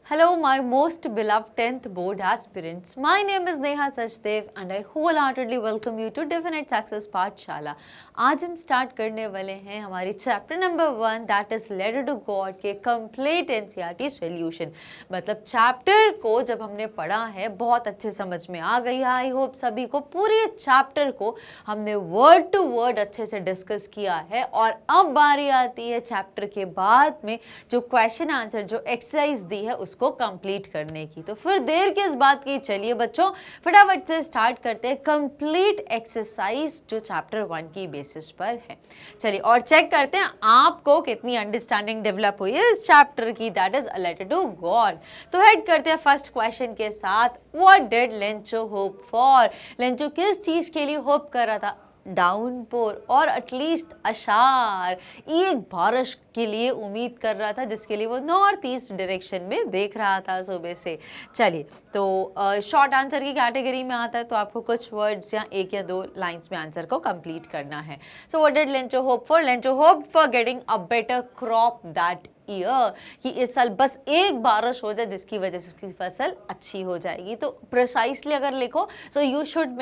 Hello, my most beloved 10th board aspirants. My name is Neha Sachdev and I wholeheartedly welcome you to Definite Success पाठशाला। आज हम start करने वाले हैं हमारी chapter number 1 that is letter to God के complete NCERT solution. मतलब chapter को जब हमने पढ़ा है बहुत अच्छे समझ में आ गई है। आई होप सभी को पूरे चैप्टर को हमने वर्ड टू वर्ड अच्छे से डिस्कस किया है। और अब बारी आती है चैप्टर के बाद में जो क्वेश्चन आंसर जो एक्सरसाइज दी है उसको कंप्लीट करने की। तो फिर देर किस बात की, चलिए बच्चों फटाफट से स्टार्ट करते हैं कंप्लीट एक्सरसाइज जो चैप्टर 1 की बेसिस पर है। चलिए और चेक करते हैं आपको कितनी अंडरस्टैंडिंग डेवलप हुई है इस चैप्टर की, that is a letter to God. तो हेड करते हैं फर्स्ट क्वेश्चन के साथ। What did Lencho hope for? Lencho किस चीज के लिए होप कर रहा था? डाउनपोर और एटलीस्ट अशार, एक बारिश के लिए उम्मीद कर रहा था जिसके लिए वो नॉर्थ ईस्ट डायरेक्शन में देख रहा था सुबह से। चलिए तो शॉर्ट आंसर की कैटेगरी में आता है तो आपको कुछ वर्ड्स या एक या दो लाइंस में आंसर को कंप्लीट करना है। सो what did Lencho hope for? Lencho hope for getting a better crop that year, कि इस साल बस एक बारिश हो जाए जिसकी वजह से उसकी फसल अच्छी हो जाएगी। तो प्रिसाइसली अगर लिखो so you should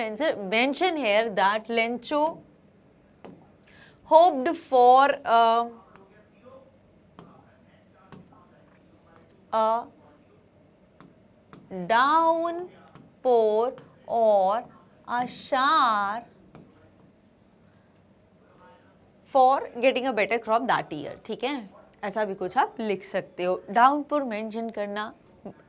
mention here that Lencho hoped for a downpour or a shower for getting a better crop that year। ठीक है, ऐसा भी कुछ आप लिख सकते हो। डाउनपोर मेंशन करना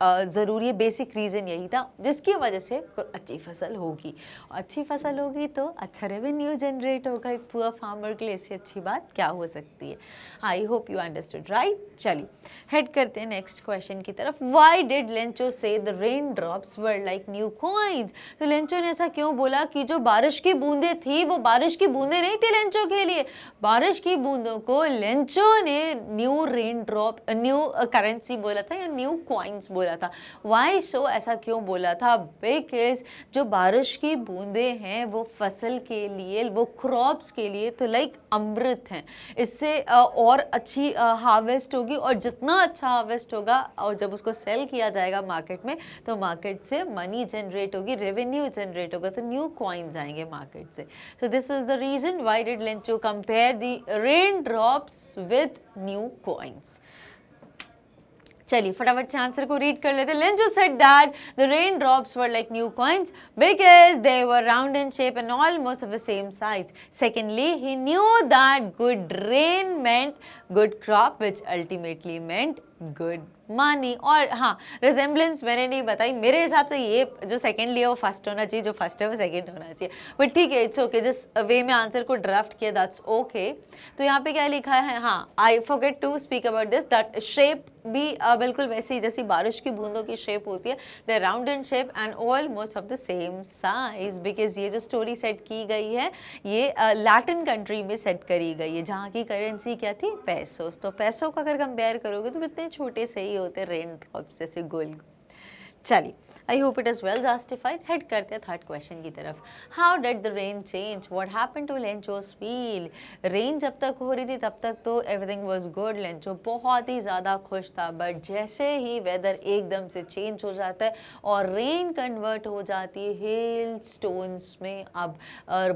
ज़रूरी है, बेसिक रीज़न यही था जिसकी वजह से अच्छी फसल होगी। अच्छी फसल होगी तो अच्छा रेवेन्यू जनरेट होगा एक पुअर फार्मर के लिए। इससे अच्छी बात क्या हो सकती है? I hope you understood right. चलिए हेड करते हैं नेक्स्ट क्वेश्चन की तरफ। व्हाई डिड लेंचो से the rain drops were like new coins? तो लेंचो ने ऐसा क्यों बोला कि जो बारिश की बूंदें थी वो बारिश की बूंदें नहीं थी लेंचो के लिए। बारिश की बूंदों को लेंचो ने new rain drop, new currency बोला था या न्यू कॉइन्स बोला था। वाई सो, ऐसा क्यों बोला था? बिकॉज जो बारिश की बूंदें हैं वो फसल के लिए, वो क्रॉप्स के लिए तो लाइक अमृत हैं। इससे और अच्छी हार्वेस्ट होगी और जितना अच्छा हार्वेस्ट होगा और जब उसको सेल किया जाएगा मार्केट में तो मार्केट से मनी जनरेट होगी, रेवेन्यू जनरेट होगा, तो न्यू कॉइन्स आएंगे मार्केट से। So this is the reason why did Lencho compare the rain drops with new coins. चलिए फटाफट से आंसर को रीड कर लेते हैं। Lencho said that the rain drops were like new coins because they were round in shape and almost of the same size. Secondly he knew that good rain meant good crop which ultimately meant good money. और हाँ, resemblance मैंने नहीं बताई, मेरे हिसाब से ये जो सेकंड लिया वो फर्स्ट होना चाहिए, जो फर्स्ट है वो सेकंड होना चाहिए। बट ठीक है, इट्स ओके, जिस वे में आंसर को ड्राफ्ट किया दैट्स ओके। तो यहाँ पे क्या लिखा है? हाँ, I forget to speak about this that shape भी बिल्कुल वैसे ही जैसी बारिश की बूंदों की शेप होती है, the round in shape and almost of the same size. Because ये जो स्टोरी सेट की गई है ये लैटिन कंट्री में सेट करी गई है जहाँ की करेंसी क्या थी? पैसोस। तो पैसों को अगर कंपेयर करोगे तो इतने छोटे से ही होते रेन ड्रॉप्स जैसे गोल। चलिए I hope it is well justified. Head करते हैं थर्ड क्वेश्चन की तरफ। How did the rain change? What happened to Lencho's field? Rain जब तक हो रही थी तब तक तो एवरीथिंग वाज गुड, लेंचो बहुत ही ज़्यादा खुश था। बट जैसे ही वेदर एकदम से चेंज हो जाता है और रेन कन्वर्ट हो जाती है हेल स्टोन्स में, अब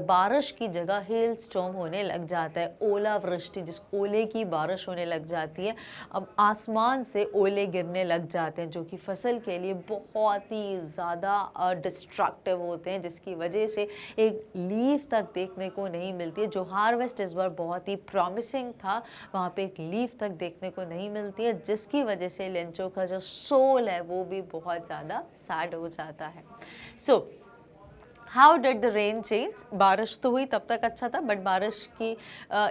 बारिश की जगह हेल स्टॉर्म होने लग जाता है, ओलावृष्टि जिस ओले की बारिश होने लग जाती है। अब आसमान से ओले गिरने लग जाते हैं जो कि फसल के लिए बहुत ही ज़्यादा डिस्ट्रक्टिव होते हैं, जिसकी वजह से एक लीफ तक देखने को नहीं मिलती है। जो हार्वेस्ट इस बार बहुत ही प्रॉमिसिंग था वहाँ पे एक लीफ तक देखने को नहीं मिलती है, जिसकी वजह से लेंचो का जो सोल है वो भी बहुत ज़्यादा सैड हो जाता है। So how did the rain change? बारिश तो हुई तब तक अच्छा था बट बारिश की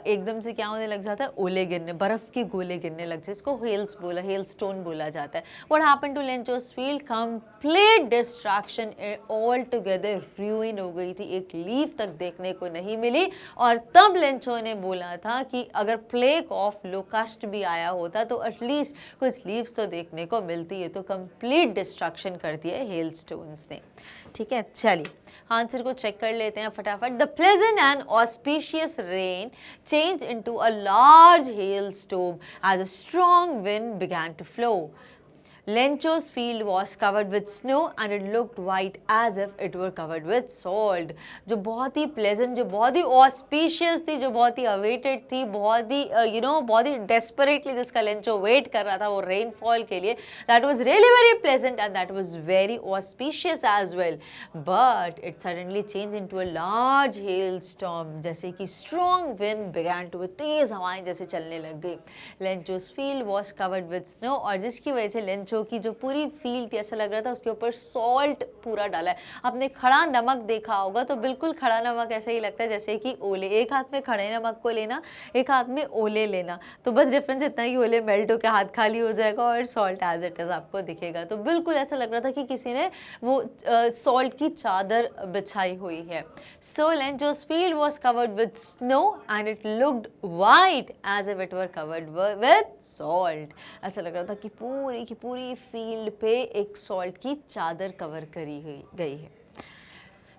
एकदम से क्या होने लग जाता है? ओले गिरने, बर्फ़ के गोले गिरने लग जाए, इसको हेल्स बोला, हेल स्टोन बोला जाता है। What happened to Lencho's field? Complete destruction, all together ruin हो गई थी, एक लीफ तक देखने को नहीं मिली। और तब लेंचो ने बोला था कि अगर प्लेग ऑफ लोकस्ट भी आया होता तो एटलीस्ट कुछ लीव्स तो देखने को मिलती है। तो कंप्लीट डिस्ट्रक्शन कर दिया है हेल स्टोन्स ने। ठीक है, चलिए आंसर को चेक कर लेते हैं फटाफट। The pleasant and auspicious rain change into a large hail storm as a strong wind began to flow. Lencho's field was covered with snow and it looked white as if it were covered with salt. जो बहुत ही pleasant, जो बहुत ही auspicious थी, जो बहुत ही awaited थी, बहुत ही बहुत ही desperately जिसका लेंचो wait कर रहा था वो rainfall के लिए, that was really very pleasant and that was very auspicious as well. But it suddenly changed into a large hailstorm, जैसे कि strong wind began to, तेज हवाएं जैसे चलने लग गई. Lencho's field was covered with snow और जिसकी वजह से लेंचो की जो पूरी फील्ड थी ऐसा लग रहा था उसके ऊपर सॉल्ट पूरा डाला है. आपने खड़ा नमक देखा होगा तो बिल्कुल खड़ा नमक ऐसे ही लगता है जैसे कि ओले. एक हाथ में खड़े नमक को लेना, एक हाथ में ओले लेना, तो बस डिफरेंस इतना ही ओले मेल्ट होकर हाथ खाली हो जाएगा और सॉल्ट एज इट इज आपको दिखेगा. तो बिल्कुल ऐसा लग रहा था कि किसी ने वो सॉल्ट की चादर बिछाई हुई है. सो लेंचो's field was covered with snow and it looked white as if it were covered with salt. ऐसा लग रहा था कि पूरी की पूरी फील्ड पे एक सॉल्ट की चादर कवर करी गई है.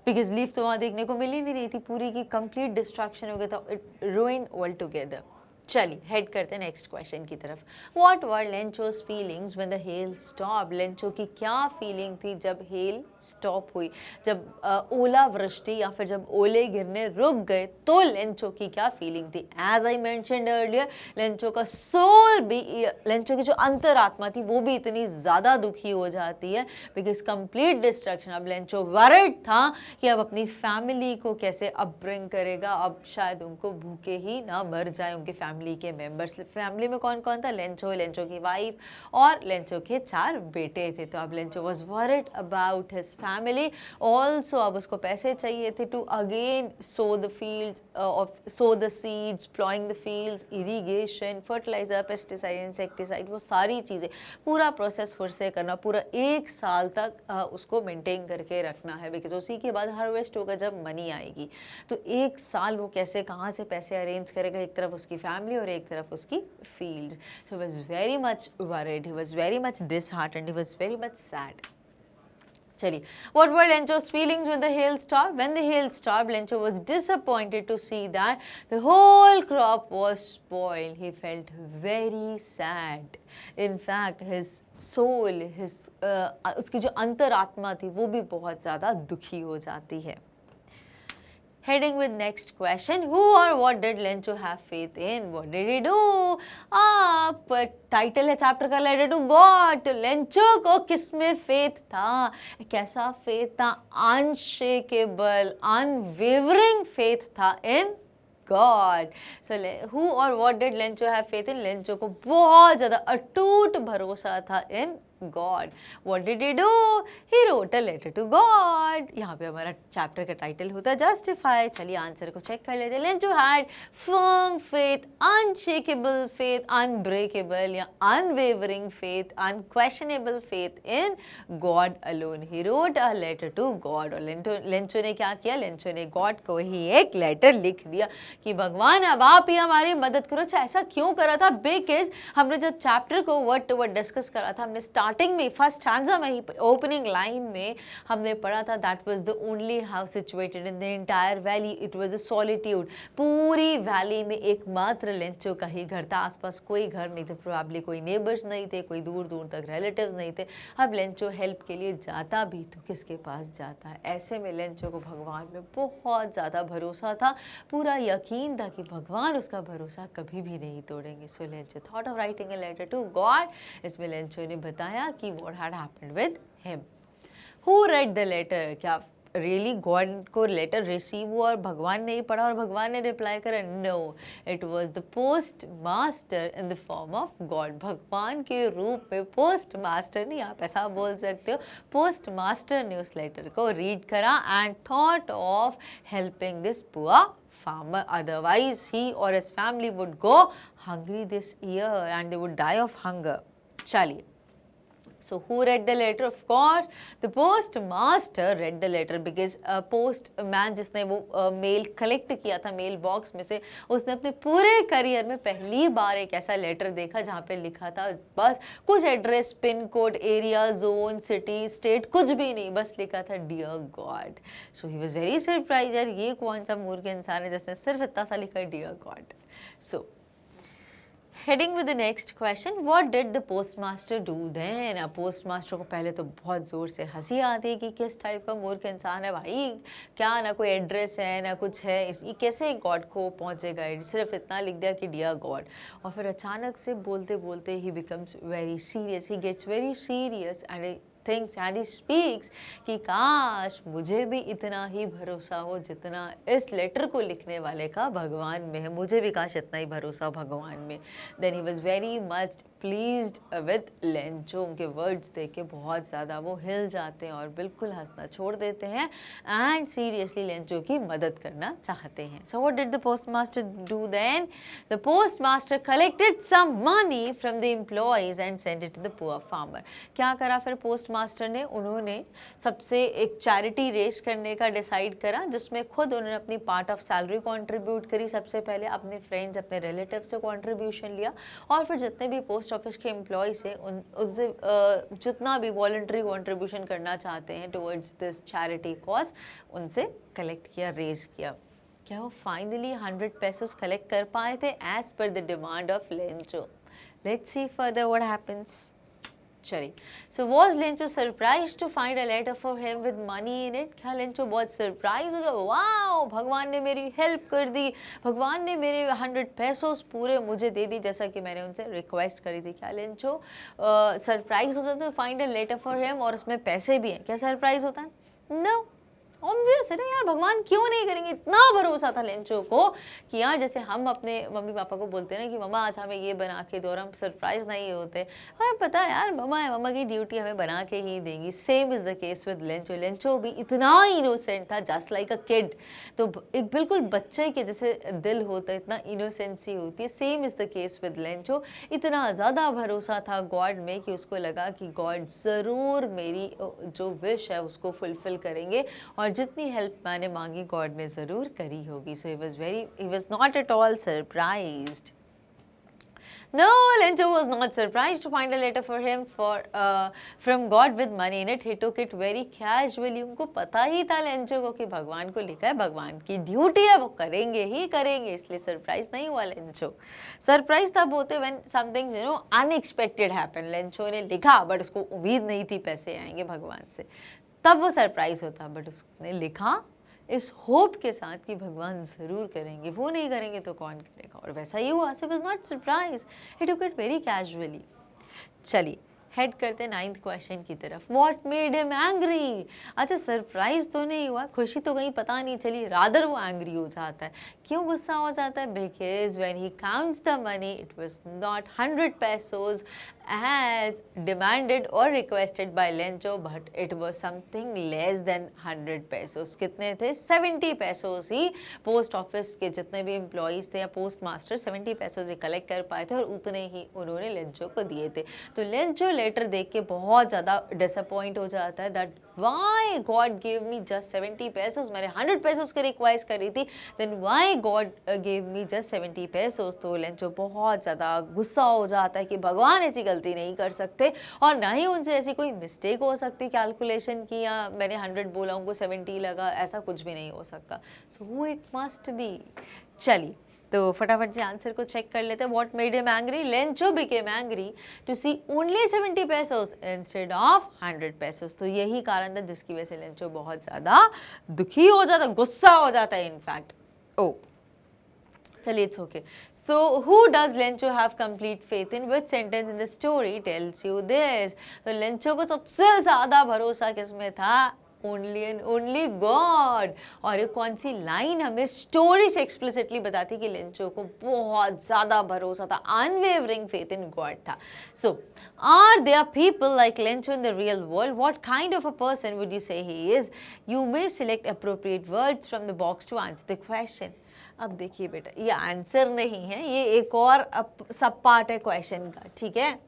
बिकॉज लीफ तो वहाँ देखने को मिल ही नहीं रही थी, पूरी की कंप्लीट डिस्ट्रक्शन हो गया था. It ruined all together. चलिए हेड करते हैं नेक्स्ट क्वेश्चन की तरफ. What were Lencho's feelings when the hail stop. Lencho की क्या फीलिंग थी जब हेल स्टॉप हुई, जब ओला वृष्टि या फिर जब ओले गिरने रुक गए, तो लेंचो की क्या फीलिंग थी. As I mentioned earlier, Lencho का सोल भी, लेंचो की जो अंतरात्मा थी वो भी इतनी ज़्यादा दुखी हो जाती है बिकॉज कंप्लीट डिस्ट्रक्शन. अब लेंचो वरिड था कि अब अपनी फैमिली को कैसे अपब्रिंग करेगा. अब शायद उनको भूखे ही ना मर जाए उनके फैमिली के मेंबर्स. फैमिली में कौन कौन था. लेंचो, लेंचो की वाइफ और लेंचो के 4 बेटे थे. तो अब Lencho was worried about his family. Also अब उसको पैसे चाहिए थे to again sow the fields of sow the seeds, ploughing the fields, irrigation, fertiliser, pesticide, insecticide, वो सारी चीज़ें पूरा प्रोसेस फिर से करना, पूरा 1 साल तक उसको मेंटेन करके रखना है बिकॉज उसी के बाद हार्वेस्ट होगा जब मनी आएगी. तो 1 साल वो कैसे कहाँ से पैसे अरेंज करेगा, एक तरफ उसकी फैमिली और एक तरफ उसकी fields. So he was very much worried, he was very much disheartened, he was very much sad. चलिए, what were Lencho's feelings when the hail stopped? When the hail stopped, Lencho was disappointed to see that the whole crop was spoiled. He felt very sad. In fact, his soul, उसकी जो अंतरात्मा थी वो भी बहुत ज़्यादा दुखी हो जाती है. Heading with next question, who or what did Lencho have faith in? What did he do? पर टाइटल है चैप्टर का लेटर टू गॉड. तो लेंचो को किस में फेथ था, कैसा फेथ था. अनशेकेबल, अनवेवरिंग फेथ था in God. So who or what did Lencho have faith in? Lencho को बहुत ज़्यादा अटूट भरोसा था इन God. What did he do? He wrote a letter to God. यहाँ पे हमारा चैप्टर का टाइटल होता है जस्टिफाई. चलिए आंसर को चेक कर लेते हैं. Lencho had firm faith, unshakable faith, unbreakable या unwavering faith, unquestionable faith in God alone. He wrote a letter to God. और लेंचो ने क्या किया, लेंचो ने गॉड को ही एक लेटर लिख दिया कि भगवान अब आप ही हमारी मदद करो. अच्छा ऐसा क्यों करा था, बिकॉज हमने जब चैप्टर को वर्ड टू वर्ड डिस्कस करा था, हमने स्टार्टिंग में फर्स्ट स्टैंजा में ही ओपनिंग लाइन में हमने पढ़ा था that was the only house situated in the entire valley. It was a solitude. पूरी वैली में एकमात्र लेंचो का ही घर था, आसपास कोई घर नहीं थे, प्रोबेबली कोई नेबर्स नहीं थे, कोई दूर दूर तक रिलेटिव्स नहीं थे. अब लेंचो हेल्प के लिए जाता भी तो किसके पास जाता है. ऐसे में लेंचो को भगवान में बहुत ज़्यादा भरोसा था, पूरा यकीन था कि भगवान उसका भरोसा कभी भी नहीं तोड़ेंगे. So Lencho thought of writing a letter to God. इसमें लेंचो ने बताया कि what had happened with him. Who read the letter? क्या रियली गॉड को लेटर रिसीव हुआ और भगवान ने ही पढ़ा और भगवान ने रिप्लाई करा? No, it was the post master in the form of God. भगवान के रूप में पोस्ट मास्टर नहीं, आप ऐसा बोल सकते हो, पोस्ट मास्टर ने उस लेटर को रीड करा and thought of helping this poor farmer, otherwise he or his family would go hungry this year and they would die of hunger. चलिए, so who read the letter? Of course the postmaster read the letter because postman जिसने वो mail collect किया था mail box में से, उसने अपने पूरे करियर में पहली बार एक ऐसा लेटर देखा जहाँ पे लिखा था बस कुछ address, pin code, area, zone, city, state, कुछ भी नहीं, बस लिखा था dear God. So he was very surprise, यार ये कौन सा मूर्ख इंसान है जिसने सिर्फ इतना सा लिखा है dear God. So heading with the next question, what did the postmaster do then. अब पोस्टमास्टर को पहले तो बहुत ज़ोर से हंसी आती है कि किस टाइप का मूर्ख इंसान है भाई, क्या ना कोई एड्रेस है ना कुछ है, ये कैसे गॉड को पहुंचेगा, सिर्फ इतना लिख दिया कि डियर गॉड। और फिर अचानक से बोलते बोलते ही becomes very serious, he gets very serious and thinks and he speaks कि काश मुझे भी इतना ही भरोसा हो जितना इस लेटर को लिखने वाले का भगवान में है, मुझे भी काश इतना ही भरोसा हो भगवान में। Then he was very much pleased with Lencho. उनके वर्ड्स देख के बहुत ज़्यादा वो हिल जाते हैं और बिल्कुल हंसना छोड़ देते हैं एंड सीरियसली लेंचो की मदद करना चाहते हैं। So what did the postmaster do then? The postmaster collected some money from the employees and send it to the poor farmer. क्या करा फिर पोस्टमास्टर ने? उन्होंने सबसे एक चैरिटी रेस करने का डिसाइड करा, जिसमें खुद उन्होंने अपनी पार्ट ऑफ सैलरी कंट्रीब्यूट करी, सबसे पहले अपने फ्रेंड्स अपने रिलेटिव से कंट्रीब्यूशन लिया और फिर जितने भी पोस्ट ऑफिस के एम्प्लॉयज है उनसे जितना भी वॉलंटरी कंट्रीब्यूशन करना चाहते हैं टुवर्ड्स दिस चैरिटी कॉज उनसे कलेक्ट किया, रेज किया। क्या वो फाइनली 100 pesos कलेक्ट कर पाए थे as per the demand of Lencho? Let's see further what happens. चलिए, so was Lencho surprise to find a letter for him with money in it. क्या लेंचो बहुत सरप्राइज हो गया, वाओ भगवान ने मेरी हेल्प कर दी, भगवान ने मेरे 100 pesos पूरे मुझे दे दी जैसा कि मैंने उनसे रिक्वेस्ट करी थी। क्या लेंचो सरप्राइज हो जाता है find a letter for him और उसमें पैसे भी हैं? क्या सरप्राइज होता है? नो, ऑब्वियस है ना यार, भगवान क्यों नहीं करेंगे। इतना भरोसा था लेंचो को कि यार जैसे हम अपने मम्मी पापा को बोलते हैं ना कि मम्मा आज हमें ये बना के दो और हम सरप्राइज नहीं होते, हमें पता है यार मम्मा है, मम्मा की ड्यूटी हमें बना के ही देंगी। Same is the case with Lencho. Lencho भी इतना इनोसेंट था, जस्ट लाइक अ किड। तो एक बिल्कुल बच्चे के जैसे दिल होता है, इतना इनोसेंसी होती है, same is the case with Lencho. इतना ज़्यादा भरोसा था गॉड में कि उसको लगा कि गॉड ज़रूर मेरी जो विश है उसको फुलफिल करेंगे और जितनी हेल्प मैंने मांगी गॉड ने ज़रूर करी होगी। सो he was not at all surprised. No, Lencho was not surprised to find a letter for him from God with money in it. He took it very casually. उनको पता ही था लेंचो को कि भगवान को लिखा है, भगवान की ड्यूटी है, वो करेंगे ही करेंगे, इसलिए सरप्राइज नहीं हुआ लेंचो। सरप्राइज तब होते when something unexpected happen. Lencho ने लिखा बट उसको उम्मीद नहीं थी पैसे आएंगे भगवान से, तब वो सरप्राइज होता। बट उसने लिखा इस होप के साथ कि भगवान ज़रूर करेंगे, वो नहीं करेंगे तो कौन करेगा, और वैसा ही हुआ। So was not surprise, he took it very casually. चलिए हेड करते 9th क्वेश्चन की तरफ। What made him angry? अच्छा सरप्राइज तो नहीं हुआ, खुशी तो कहीं पता नहीं चली, रादर वो एंग्री हो जाता है। क्यों गुस्सा हो जाता है? Because when he counts the money it was not 100 pesos as demanded or requested by Lencho, but it was something less than 100 pesos. कितने थे? 70 pesos ही पोस्ट ऑफिस के जितने भी एम्प्लॉयज़ थे या पोस्ट मास्टर 70 pesos ही कलेक्ट कर पाए थे और उतने ही उन्होंने लेंचो को दिए थे। तो लेंचो लेटर देख के बहुत ज़्यादा डिसअपॉइंट हो जाता है that why God gave me just 70 pesos, मैंने 100 pesos की रिक्वेस्ट करी थी, then why God gave me just 70 pesos। तो लेंचो बहुत ज़्यादा गुस्सा हो जाता है कि भगवान ऐसी गलती नहीं कर सकते और ना ही उनसे ऐसी कोई मिस्टेक हो सकती कैलकुलेशन की, या मैंने 100 बोला उनको 70 लगा, ऐसा कुछ भी नहीं हो सकता। So who it must be. चलिए तो फटाफट से आंसर को चेक कर लेते हैं। What made him angry? Lencho became angry to see only 70 pesos instead of 100 pesos। तो यही कारण था जिसकी वजह से लेंचो बहुत ज़्यादा दुखी हो जाता, गुस्सा हो जाता है इनफैक्ट। ओ चलिए it's okay. So who does Lencho have complete faith in? Which sentence in the story tells you this? तो लेंचो को सबसे ज़्यादा भरोसा किसमें था? Only and only God. और ये कौन सी लाइन हमें स्टोरी से एक्सप्लिसिटली बताती कि लेंचो को बहुत ज़्यादा भरोसा था, अनवेवरिंग फेथ इन गॉड था। So are there people like Lencho in the real world? What kind of a person would you say he is? You may select appropriate words from the box to answer the question. अब देखिए बेटा, ये answer नहीं है, ये एक और सब पार्ट है क्वेश्चन का, ठीक है।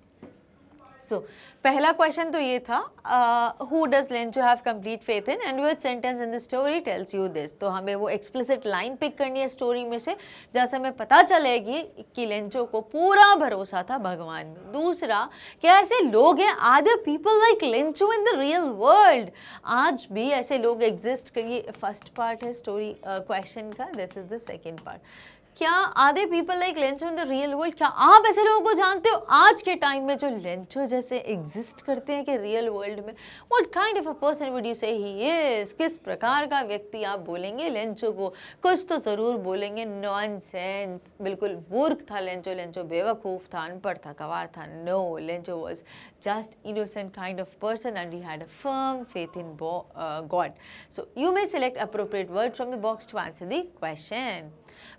सो पहला क्वेश्चन तो ये था who does Lencho have complete faith in and which sentence in the story tells you this? तो हमें वो एक्सप्लिसिट लाइन पिक करनी है स्टोरी में से जैसे हमें पता चलेगी कि लेंचो को पूरा भरोसा था भगवान में। दूसरा, क्या ऐसे लोग हैं, are there people like Lencho in the real world? आज भी ऐसे लोग एग्जिस्ट? ये फर्स्ट पार्ट है स्टोरी क्वेश्चन का, this is the second part. क्या आधे people like Lencho in the real world, क्या आप ऐसे लोगों को जानते हो आज के टाइम में जो लेंचो जैसे एग्जिस्ट करते हैं कि रियल वर्ल्ड में? What kind of a person would you say he is, किस प्रकार का व्यक्ति आप बोलेंगे लेंचो को? कुछ तो जरूर बोलेंगे नॉनसेंस, बिल्कुल मूर्ख था लेंचो, लेंचो बेवकूफ था, अनपढ़ था, गंवार था। No, Lencho was just innocent kind of person and he had a firm faith in God. So you may select appropriate word from the box to answer the question.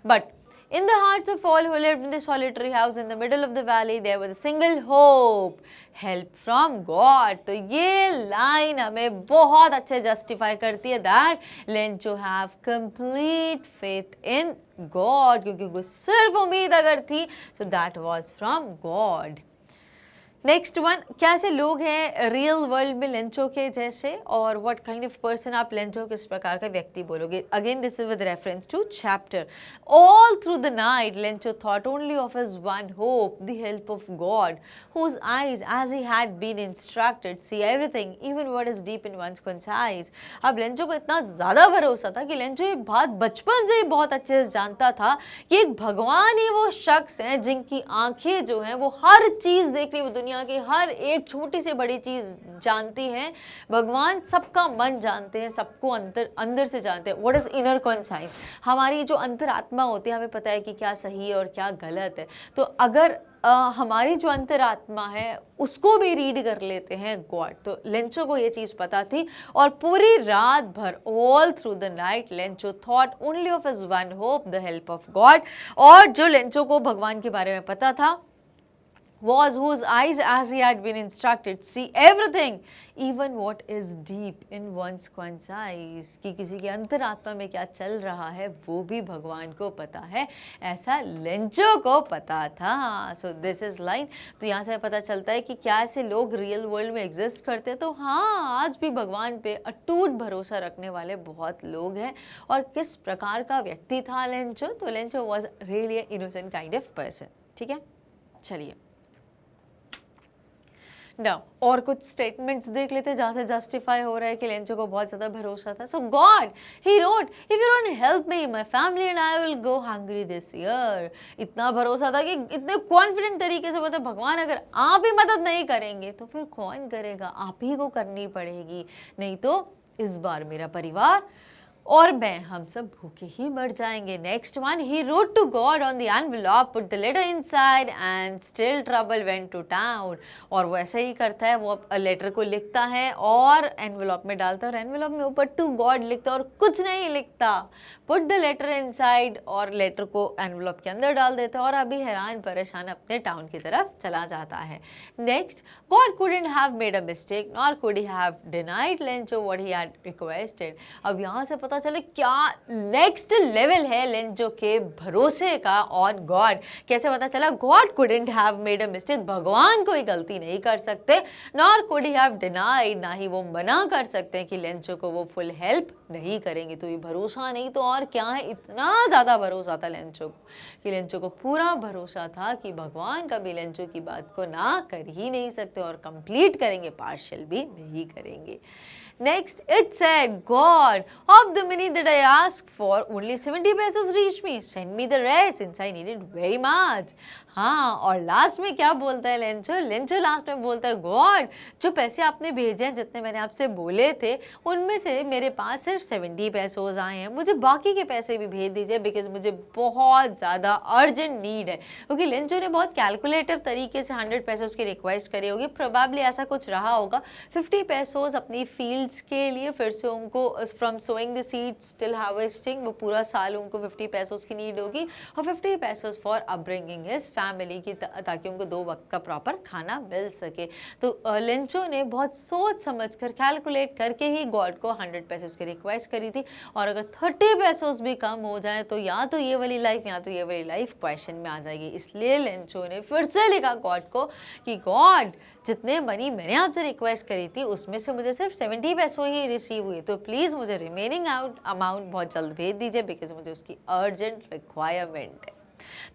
But in the hearts of all who lived in the solitary house in the middle of the valley, there was a single hope, help from God. तो ये line हमें बहुत अच्छे justify करती है that Lencho have complete faith in God, क्योंकि उनको सिर्फ उम्मीद अगर थी, so that was from God. Next one, क्या ऐसे लोग हैं रियल वर्ल्ड में लेंचो के जैसे, और व्हाट काइंड ऑफ पर्सन आप लेंचो किस प्रकार का व्यक्ति बोलोगे? Again this is with reference to chapter. All through the night Lencho thought only of his one hope, the help of God, whose eyes as he had been instructed see everything even what is deep in one's conscience. अब Lencho को इतना ज्यादा भरोसा था कि Lencho ये बात बचपन से ही बहुत अच्छे से जानता था कि एक भगवान ही वो शख्स हैं जिनकी आंखें जो हैं वो हर चीज देख रही, वो दुनिया की हर एक छोटी से बड़ी चीज जानती हैं. भगवान सबका मन जानते हैं, सबको अंदर से जानते हैं. What is inner conscience? हमारी जो अंतरात्मा होती है, हमें पता है कि क्या सही है और क्या गलत है. तो अगर हमारी जो अंतरात्मा है उसको भी रीड कर लेते हैं गॉड. तो लेंचो को ये चीज पता थी और पूरी रात भर all through the night Lencho thought only of his one hope, the help of God. और जो लेंचो को भगवान के बारे में पता था was whose eyes as he had been instructed see everything even what is deep in one's conscience, कि किसी के अंतरात्मा में क्या चल रहा है वो भी भगवान को पता है, ऐसा लेंचो को पता था. सो दिस इज लाइन. तो यहाँ से पता चलता है कि क्या ऐसे लोग रियल वर्ल्ड में एग्जिस्ट करते हैं? तो हाँ, आज भी भगवान पे अटूट भरोसा रखने वाले बहुत लोग हैं. और किस प्रकार का व्यक्ति था लेंचो? तो Lencho was really innocent kind of person. ठीक है, चलिए Now, और कुछ स्टेटमेंट्स देख लेते हैं जहाँ से जस्टिफाई हो रहा है कि लेंचो को बहुत ज़्यादा भरोसा था. So God he wrote, if you don't help me my family and I will go hungry this year. इतना भरोसा था कि इतने कॉन्फिडेंट तरीके से बोलते भगवान अगर आप ही मदद नहीं करेंगे तो फिर कौन करेगा, आप ही को करनी पड़ेगी, नहीं तो इस बार मेरा परिवार और मैं, हम सब भूखे ही मर जाएंगे. Next one, he wrote to God on the envelope, put the letter inside and still trouble went to town. और वो ऐसा ही करता है, वो लेटर को लिखता है और एनवेलप में डालता है और एनवेलप में ऊपर टू गॉड लिखता है और कुछ नहीं लिखता. पुट द लेटर इनसाइड और लेटर को एनवेलप के अंदर डाल देता है और अभी हैरान परेशान अपने टाउन की तरफ चला जाता है. Next, God couldn't have made a mistake nor could he have denied Lencho what he had requested. अब यहाँ से पता चले क्या नेक्स्ट लेवल है लेंचो के भरोसे का ऑन गॉड. कैसे पता चला? God couldn't have made a mistake, भगवान कोई गलती नहीं कर सकते. nor could he have denied, ना ही वो मना कर सकते हैं कि लेंचो को वो फुल हेल्प नहीं करेंगे. तो ये भरोसा नहीं तो और क्या है, इतना ज़्यादा भरोसा था लेंचो को कि लेंचो को पूरा भरोसा था कि भगवान कभी लेंचो की बात को ना कर ही नहीं सकते और कंप्लीट करेंगे, पार्शियल भी नहीं करेंगे. Next, it said, God, of the money that I asked for, only 70 pesos reached me. Send me the rest since I need it very much. हाँ, और लास्ट में क्या बोलता है लेंचो? लेंचो लास्ट में बोलता है, गॉड जो पैसे आपने भेजे हैं, जितने मैंने आपसे बोले थे, उनमें से मेरे पास सिर्फ 70 पैसोज आए हैं, मुझे बाकी के पैसे भी भेज दीजिए बिकॉज मुझे बहुत ज़्यादा अर्जेंट नीड है. क्योंकि लेंचो ने बहुत कैलकुलेटिव तरीके से 100 पैसोज की रिक्वेस्ट करी होगी. प्रोबेबली ऐसा कुछ रहा होगा. 50 पैसोज अपनी फील्ड्स के लिए फिर से उनको from sowing the seeds till harvesting, वो पूरा साल उनको 50 पैसोज की नीड होगी और 50 पैसोज फॉर अपब्रिंगिंग हिज फैमिली की, ताकि उनको 2 वक्त का प्रॉपर खाना मिल सके. तो लेंचो ने बहुत सोच समझ कर कैलकुलेट करके ही गॉड को 100 पैसोज की रिक्वेस्ट करी थी. और अगर 30 पैसोज भी कम हो जाए तो या तो ये वाली लाइफ या तो ये वाली लाइफ क्वेश्चन में आ जाएगी. इसलिए लेंचो ने फिर से लिखा गॉड को कि गॉड जितने मनी मैंने आपसे रिक्वेस्ट करी थी उसमें से मुझे सिर्फ 70 पैसों ही रिसीव हुए, तो प्लीज़ मुझे रिमेनिंग अमाउंट बहुत जल्द भेज दीजिए बिकॉज मुझे उसकी अर्जेंट रिक्वायरमेंट है.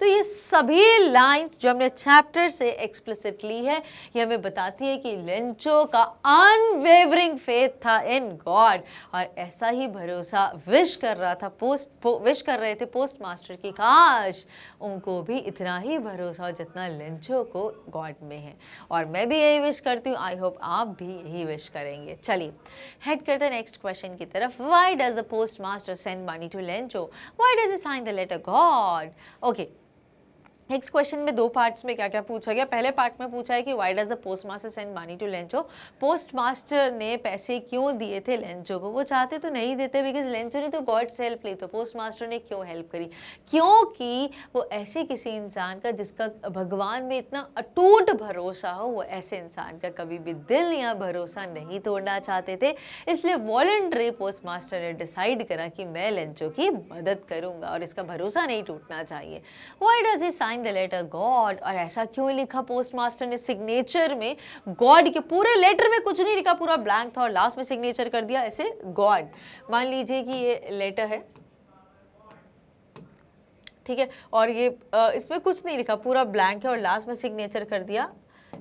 तो ये सभी लाइंस जो हमने चैप्टर से एक्सप्लिसिट ली है, ये हमें बताती है कि लेंचो का अनवेवरिंग फेथ था इन गॉड, और ऐसा ही भरोसा विश कर रहे थे पोस्ट मास्टर की काश उनको भी इतना ही भरोसा हो जितना लेंचो को गॉड में है। और मैं भी यही विश करती हूँ, आई होप आप भी यही विश करेंगे। चलिए हेड करते हैं नेक्स्ट क्वेश्चन की तरफ। Why does the post master send money to Lencho? Why does he sign the letter God? Okay, next question में दो पार्ट्स में क्या क्या पूछा गया। पहले पार्ट में पूछा है कि why does the post master send money to Lencho? Post master ने पैसे क्यों दिए थे लेंचो को? वो चाहते तो नहीं देते, बिकॉज लेंचो ने तो गॉड से हेल्प ली, तो पोस्ट मास्टर ने क्यों हेल्प करी? क्योंकि वो ऐसे किसी इंसान का जिसका भगवान में इतना अटूट भरोसा हो, वो ऐसे इंसान का कभी भी दिल या भरोसा नहीं तोड़ना चाहते थे। इसलिए वॉलंटरी पोस्ट मास्टर ने डिसाइड करा कि मैं लेंचो की मदद करूंगा और इसका भरोसा नहीं टूटना चाहिए। Why does he sign the letter God? और ऐसा क्यों लिखा पोस्ट मास्टर ने सिग्नेचर में गॉड के? पूरे लेटर में कुछ नहीं लिखा, पूरा ब्लैंक था और लास्ट में सिग्नेचर कर दिया ऐसे गॉड। मान लीजिए कि ये लेटर है, ठीक है, और ये इसमें कुछ नहीं लिखा, पूरा ब्लैंक है और लास्ट में सिग्नेचर कर दिया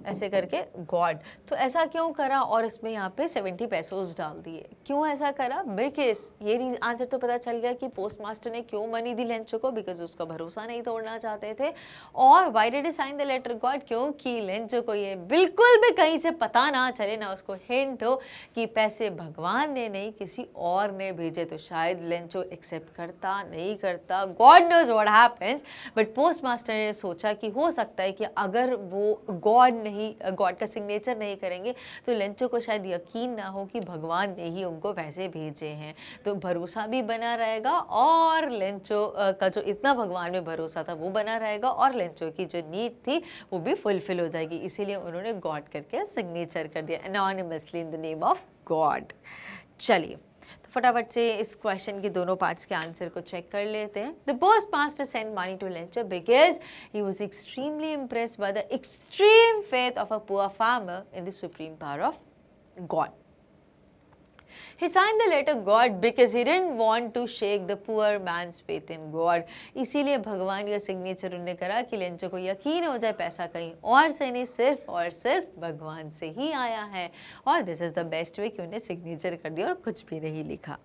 ऐसे करके गॉड। तो ऐसा क्यों करा? और इसमें यहाँ पे 70 पैसोस डाल दिए। क्यों ऐसा करा? बिकॉज ये आंसर तो पता चल गया कि पोस्ट मास्टर ने क्यों मनी दी लेंचो को, बिकॉज उसका भरोसा नहीं तोड़ना चाहते थे। और why did he sign the letter God? क्योंकि लेंचो को ये बिल्कुल भी कहीं से पता ना चले, ना उसको हिंट हो कि पैसे भगवान ने नहीं किसी और ने भेजे, तो शायद लेंचो एक्सेप्ट करता नहीं करता, God knows what happens. But post master ने सोचा कि हो सकता है कि अगर वो गॉड का सिग्नेचर नहीं करेंगे तो लेंचो को शायद यकीन ना हो कि भगवान ने ही उनको पैसे भेजे हैं, तो भरोसा भी बना रहेगा और लेंचो का जो इतना भगवान में भरोसा था वो बना रहेगा और लेंचो की जो नीड थी वो भी फुलफिल हो जाएगी। इसीलिए उन्होंने गॉड करके सिग्नेचर कर दिया anonymously in the name of God. चलिए तो फटाफट से इस क्वेश्चन के दोनों पार्ट्स के आंसर को चेक कर लेते हैं। The post master send money to Lencho because he was extremely impressed by the extreme faith of a poor farmer in the supreme power of God. He signed the letter God because he didn't want to shake the poor man's faith in God. इसीलिए भगवान का signature उन्होंने करा कि Lencho को यकीन हो जाए पैसा कहीं और से नहीं, सिर्फ और सिर्फ भगवान से ही आया है। और this is the best way कि उन्हें सिग्नेचर कर दिया और कुछ भी नहीं लिखा।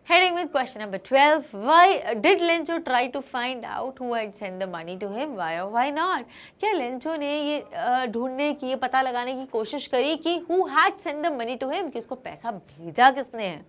Heading with question number 12. Why did Lencho try to find out who had sent the money to him? Why or why not? क्या लेंचो ने ये ढूंढने की, ये पता लगाने की कोशिश करी कि who had sent the money to him, कि उसको पैसा भेजा किसने है?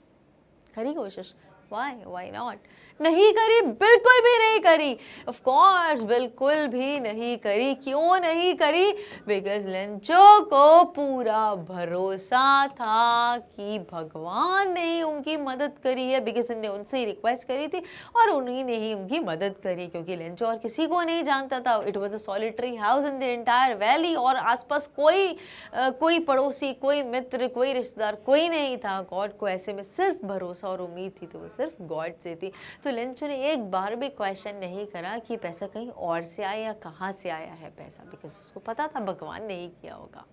करी कोशिश? Why not? नहीं करी, बिल्कुल भी नहीं करी। ऑफ कोर्स बिल्कुल भी नहीं करी। क्यों नहीं करी? बिकॉज लेंचो को पूरा भरोसा था कि भगवान ने ही उनकी मदद करी है, बिकॉज उन्होंने उनसे ही रिक्वेस्ट करी थी और उन्हीं ने ही उनकी मदद करी, क्योंकि लेंचो और किसी को नहीं जानता था। It was a solitary house in the entire valley और आसपास कोई पड़ोसी, कोई मित्र, कोई रिश्तेदार कोई नहीं था। गॉड को ऐसे में सिर्फ भरोसा और उम्मीद थी, तो वो सिर्फ गॉड से थी। तो लेंचो ने एक बार भी क्वेश्चन नहीं करा कि पैसा कहीं और से आया या कहाँ से आया है पैसा, बिकॉज उसको पता था भगवान ने ही किया होगा।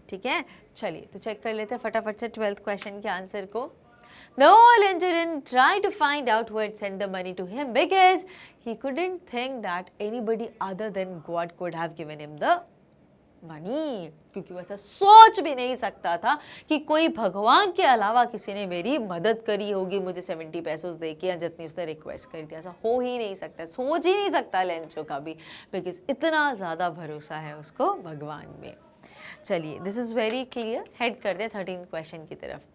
ठीक है, चलिए तो चेक कर लेते हैं फटाफट से 12th क्वेश्चन के आंसर को। No, Lencho didn't try to find out who had sent the money to him because he couldn't think that anybody other than God could have given him the money, क्योंकि वो ऐसा सोच भी नहीं सकता था कि कोई भगवान के अलावा किसी ने मेरी मदद करी होगी मुझे 70 पैसों दे के, या जितनी उसने रिक्वेस्ट करी थी। ऐसा हो ही नहीं सकता, सोच ही नहीं सकता लेंचो का भी, बिकॉज इतना ज़्यादा भरोसा है उसको भगवान में। चलिए this is very clear. Head कर दे 13th क्वेश्चन की तरफ।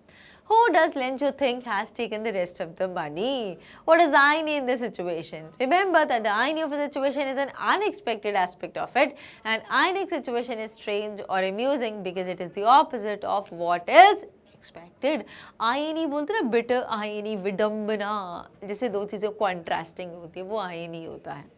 Who does Lencho think has taken the rest of the money? What is the irony in this situation? Remember that the irony of a situation is an unexpected aspect of it. An ironic situation is strange or amusing because it is the opposite of what is expected. irony बोलते हैं ना, bitter irony, विडम्बना, जैसे दो चीज़ें contrasting होती है, वो irony होता है।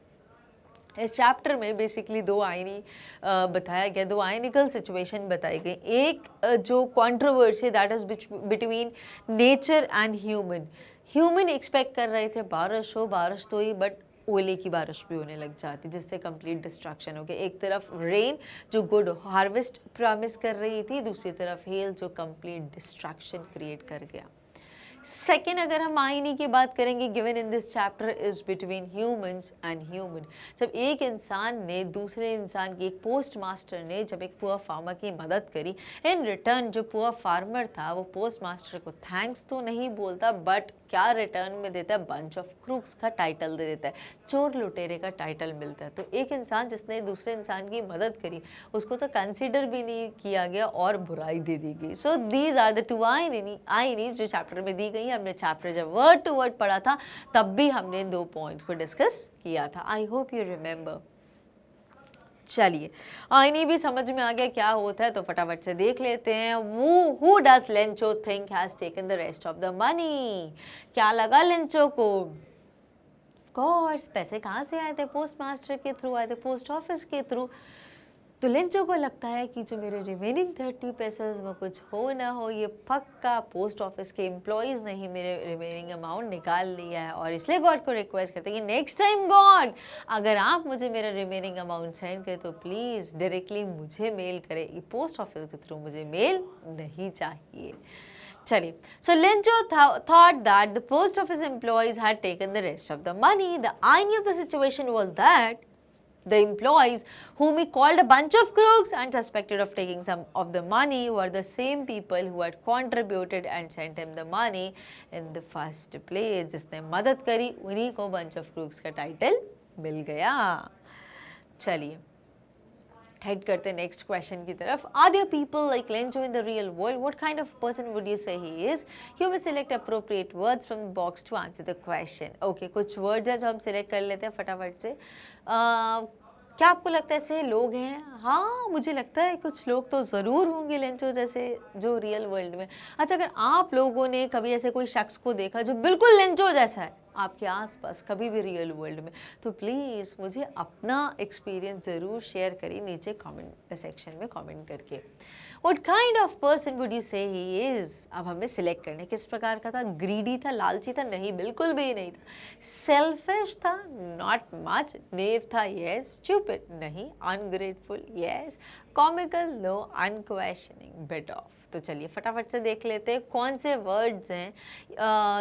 इस चैप्टर में बेसिकली दो आइनी बताया गया, दो आइनिकल सिचुएशन बताई गई। एक जो controversy that is between nature and human expect कर रहे थे बारिश हो, बारिश तो ही, बट ओले की बारिश भी होने लग जाती जिससे कंप्लीट डिस्ट्रक्शन हो गया। एक तरफ रेन जो गुड हार्वेस्ट प्रॉमिस कर रही थी, दूसरी तरफ हेल जो कंप्लीट डिस्ट्रक्शन क्रिएट कर गया। सेकेंड, अगर हम आईनी की बात करेंगे, given in this chapter is between humans and human. जब एक इंसान ने दूसरे इंसान की, एक पोस्ट मास्टर ने जब एक पुअर फार्मर की मदद करी, इन रिटर्न जो पुअर फार्मर था वो पोस्ट मास्टर को थैंक्स तो नहीं बोलता, बट क्या रिटर्न में देता है, बंच ऑफ क्रूक्स का टाइटल दे देता है, चोर लुटेरे का टाइटल मिलता है। तो एक इंसान जिसने दूसरे इंसान की मदद करी उसको तो कंसीडर भी नहीं किया गया और बुराई दे दी गई। So these are the two ironies जो चैप्टर में दी गई। हमने चैप्टर जब वर्ड टू वर्ड पढ़ा था तब भी हमने इन 2 पॉइंट्स को डिस्कस किया था। आई होप यू रिमेंबर। चलिए, आईनी भी समझ में आ गया क्या होता है, तो फटाफट से देख लेते हैं। Who does Lencho think has taken the rest of the money? क्या लगा लेंचो को? कोर्स पैसे कहाँ से आए थे? पोस्ट मास्टर के थ्रू आए थे, पोस्ट ऑफिस के थ्रू। तो लेंचो को लगता है कि जो मेरे रिमेनिंग 30 पैसेस वो कुछ हो ना हो, ये पक्का पोस्ट ऑफिस के एम्प्लॉयज़ ने ही मेरे रिमेनिंग अमाउंट निकाल लिया है, और इसलिए गॉड को रिक्वेस्ट करते हैं कि नेक्स्ट टाइम गॉड अगर आप मुझे मेरा रिमेनिंग अमाउंट सेंड करें तो प्लीज़ डायरेक्टली मुझे मेल करें, ये पोस्ट ऑफिस के थ्रू मुझे मेल नहीं चाहिए। चलिए, so Lencho thought that the post office employees had taken the rest of the money. The irony of the situation was that the employees whom he called a bunch of crooks and suspected of taking some of the money were the same people who had contributed and sent him the money in the first place. जिसने मदद करी उन्हीं को bunch of crooks का title मिल गया। चलिए, head करते नेक्स्ट क्वेश्चन की तरफ। Are there people like Lencho in the real world? What kind of person would you say he is? You may select appropriate words from the box to answer the question. Okay, कुछ words हैं जो हम select कर लेते हैं फटाफट से। क्या आपको लगता है ऐसे लोग हैं? हाँ, मुझे लगता है कुछ लोग तो ज़रूर होंगे लेंचो जैसे जो रियल वर्ल्ड में। अच्छा, अगर आप लोगों ने कभी ऐसे कोई शख्स को देखा जो बिल्कुल लेंचो जैसा है आपके आसपास कभी भी रियल वर्ल्ड में, तो प्लीज़ मुझे अपना एक्सपीरियंस ज़रूर शेयर करिए नीचे कमेंट सेक्शन में कमेंट करके। What kind of person would you say he is? अब हमें सिलेक्ट करना है किस प्रकार का था। ग्रीडी था, लालची था? नहीं, बिल्कुल भी नहीं था। सेल्फिश था? Not much. नेव था? यस। स्टूपिड? नहीं। Ungrateful? Yes. Comical? No. Unquestioning? Bit of. तो चलिए फटाफट से देख लेते हैं कौन से वर्ड्स हैं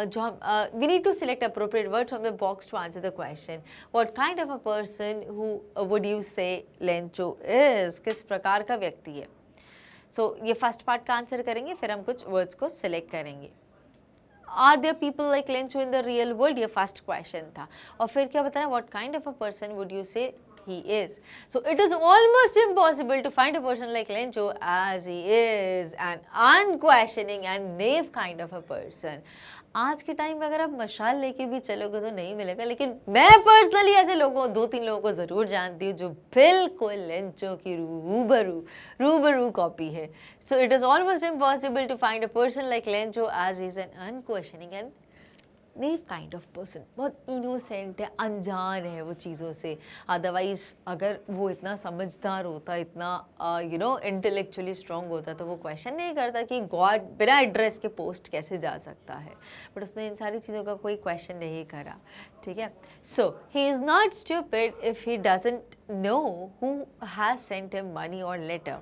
जो हम we need to select appropriate words from the box to answer the question. What kind of a person who would you say Lencho is? किस प्रकार का व्यक्ति है? ये फर्स्ट पार्ट का आंसर करेंगे, फिर हम कुछ वर्ड्स को सिलेक्ट करेंगे। Are there people like Lencho in the real world? ये फर्स्ट क्वेश्चन था। और फिर क्या बताना? What kind of a person would you say he is? So it is almost impossible to find a person like Lencho as he is an unquestioning and knave kind of a person. आज के time में अगर आप मशाल लेके भी चलोगे तो नहीं मिलेगा, लेकिन मैं पर्सनली ऐसे लोगों 2-3 लोगों को ज़रूर जानती हूँ जो बिल्कुल लेंचो की रूबरू कॉपी है। So it is almost impossible to find a person like Lencho as is an unquestioning and naive kind of person. बहुत इनोसेंट है, अनजान है वो चीज़ों से। अदरवाइज अगर वो इतना समझदार होता, इतना इंटेलेक्चुअली स्ट्रॉन्ग होता, तो वो क्वेश्चन नहीं करता कि गॉड बिना एड्रेस के पोस्ट कैसे जा सकता है। बट उसने इन सारी चीज़ों का कोई क्वेश्चन नहीं करा। ठीक है, so he is not stupid if he doesn't know who has sent him money और letter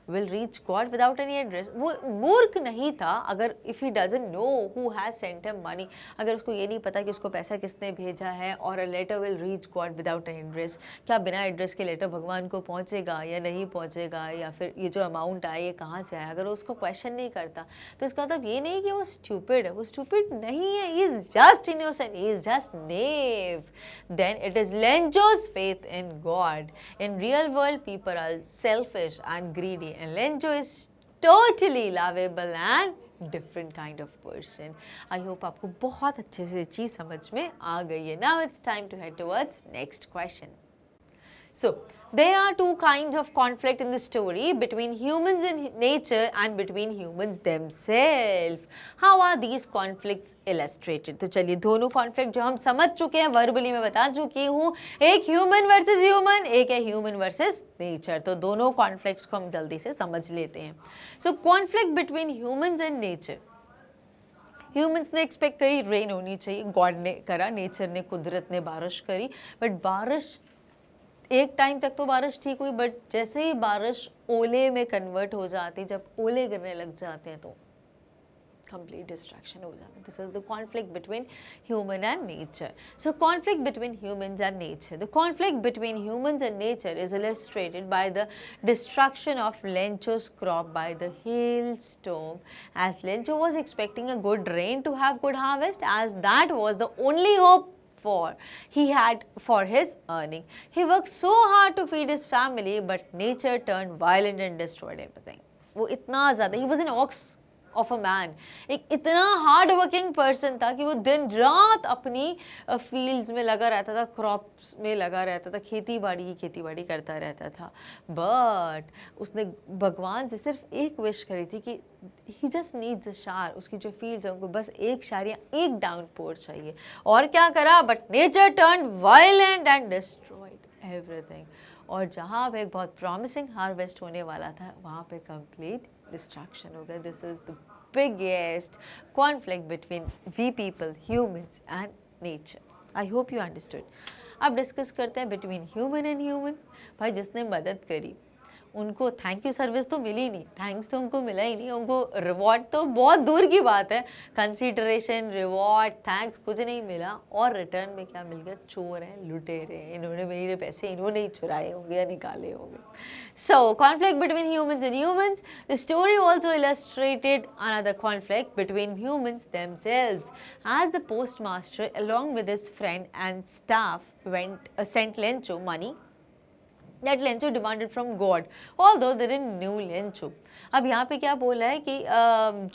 will reach God without any address. वो मूर्ख नहीं था अगर if he doesn't know who has sent him money, अगर उसको ये नहीं पता कि उसको पैसा किसने भेजा है, और a letter will reach God without any address, क्या बिना एड्रेस के लेटर भगवान को पहुँचेगा या नहीं पहुँचेगा, या फिर ये जो अमाउंट आया ये कहाँ से आया, अगर उसको क्वेश्चन नहीं करता तो इसका मतलब ये नहीं कि वो स्टूपिड है। वो स्टूपिड नहीं है, he is just innocent, he is just knave. Then it is Lencho's faith in God. In real world people are selfish and greedy, and Lencho is totally lovable and different kind of person. I hope आपको बहुत अच्छे से चीज़ समझ में आ गई है। Now it's time to head towards next question. So there are 2 kinds of conflict in the story between humans and nature and between humans themselves. How are these conflicts illustrated? तो चलिए दोनों conflict जो हम समझ चुके हैं, verbally में बता चुकी हूँ, एक human versus human, एक है human versus nature। तो दोनों conflicts को हम जल्दी से समझ लेते हैं। So conflict between humans and nature. Humans ने एक्सपेक्ट करी रेन होनी चाहिए, गॉड ने करा, नेचर ने, कुदरत ने बारिश करी, बट बारिश एक टाइम तक तो बारिश ठीक हुई, बट जैसे ही बारिश ओले में कन्वर्ट हो जाती, जब ओले गिरने लग जाते हैं तो complete distraction हो जाता है. This is the conflict between human and nature. So conflict between humans and nature. The conflict between humans and nature is illustrated by the destruction of Lencho's crop by the hailstorm, as Lencho was expecting a good rain to have good harvest, as that was the only hope he had for his earning. He worked so hard to feed his family, but nature turned violent and destroyed everything. वो इतना ज़्यादा, he was an ox of a man, एक इतना hard working person था कि वो दिन रात अपनी फील्ड्स में लगा रहता था, क्रॉप्स में लगा रहता था, खेती बाड़ी करता रहता था. बट उसने भगवान से सिर्फ एक विश करी थी कि ही जस्ट नीड्स अ शार, उसकी जो फील्ड्स हैं उनको बस एक शार या एक डाउनपोर चाहिए. और क्या करा, but nature turn violent and destroyed everything. और जहाँ पे एक बहुत प्रॉमिसिंग हार्वेस्ट होने वाला था, वहाँ पे कंप्लीट डिस्ट्रैक्शन हो गया. This is the biggest conflict between we people, humans and nature. I hope you understood. अब डिस्कस करते हैं बिटवीन ह्यूमन एंड ह्यूमन. भाई जिसने मदद करी उनको थैंक यू सर्विस तो मिली नहीं, थैंक्स तो उनको मिला ही नहीं, उनको रिवॉर्ड तो बहुत दूर की बात है, कंसीडरेशन, रिवॉर्ड, थैंक्स कुछ नहीं मिला. और रिटर्न में क्या मिल गया, चोर हैं, लुटेरे हैं, इन्होंने मेरे पैसे इन्होंने ही चुराए होंगे या निकाले होंगे. So conflict between humans and humans. The story also illustrated another conflict between humans themselves, as the postmaster along with his friend and staff sent Lencho money that Lencho demanded from God, although they didn't knew Lencho. अब यहाँ पे क्या बोला है कि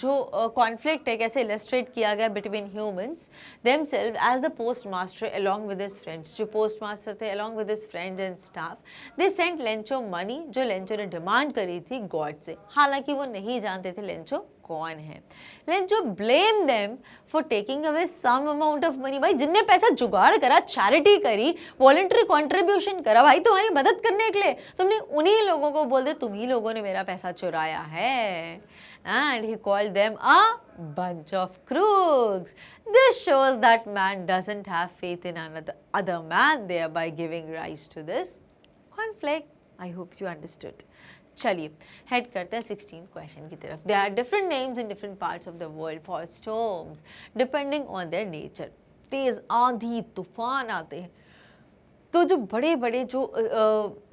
जो conflict है कैसे इलस्ट्रेट किया गया between humans themselves as the postmaster along with his friends. जो पोस्टमास्टर थे along with his friends and staff, they sent Lencho money, जो लेंचो ने डिमांड करी थी गॉड से. हालांकि वो नहीं जानते थे लेंचो कौन है. Lencho blame them for taking away some amount of money. भाई जिनने पैसा जुगाड़ करा, चैरिटी करी, वॉलंटरी कंट्रीब्यूशन करा, भाई तुम्हारी मदद करने के लिए, तुमने उन्हीं लोगों को बोल दे तुम ही लोगों ने मेरा पैसा चुराया है. And he called them a bunch of crooks. This shows that man doesn't have faith in other man, thereby giving rise to this conflict. I hope you understood. चलिए हेड करते हैं 16th क्वेश्चन की तरफ. There are different names in different parts of the world for storms depending on their nature. तेज आंधी तूफान आते हैं तो जो बड़े बड़े जो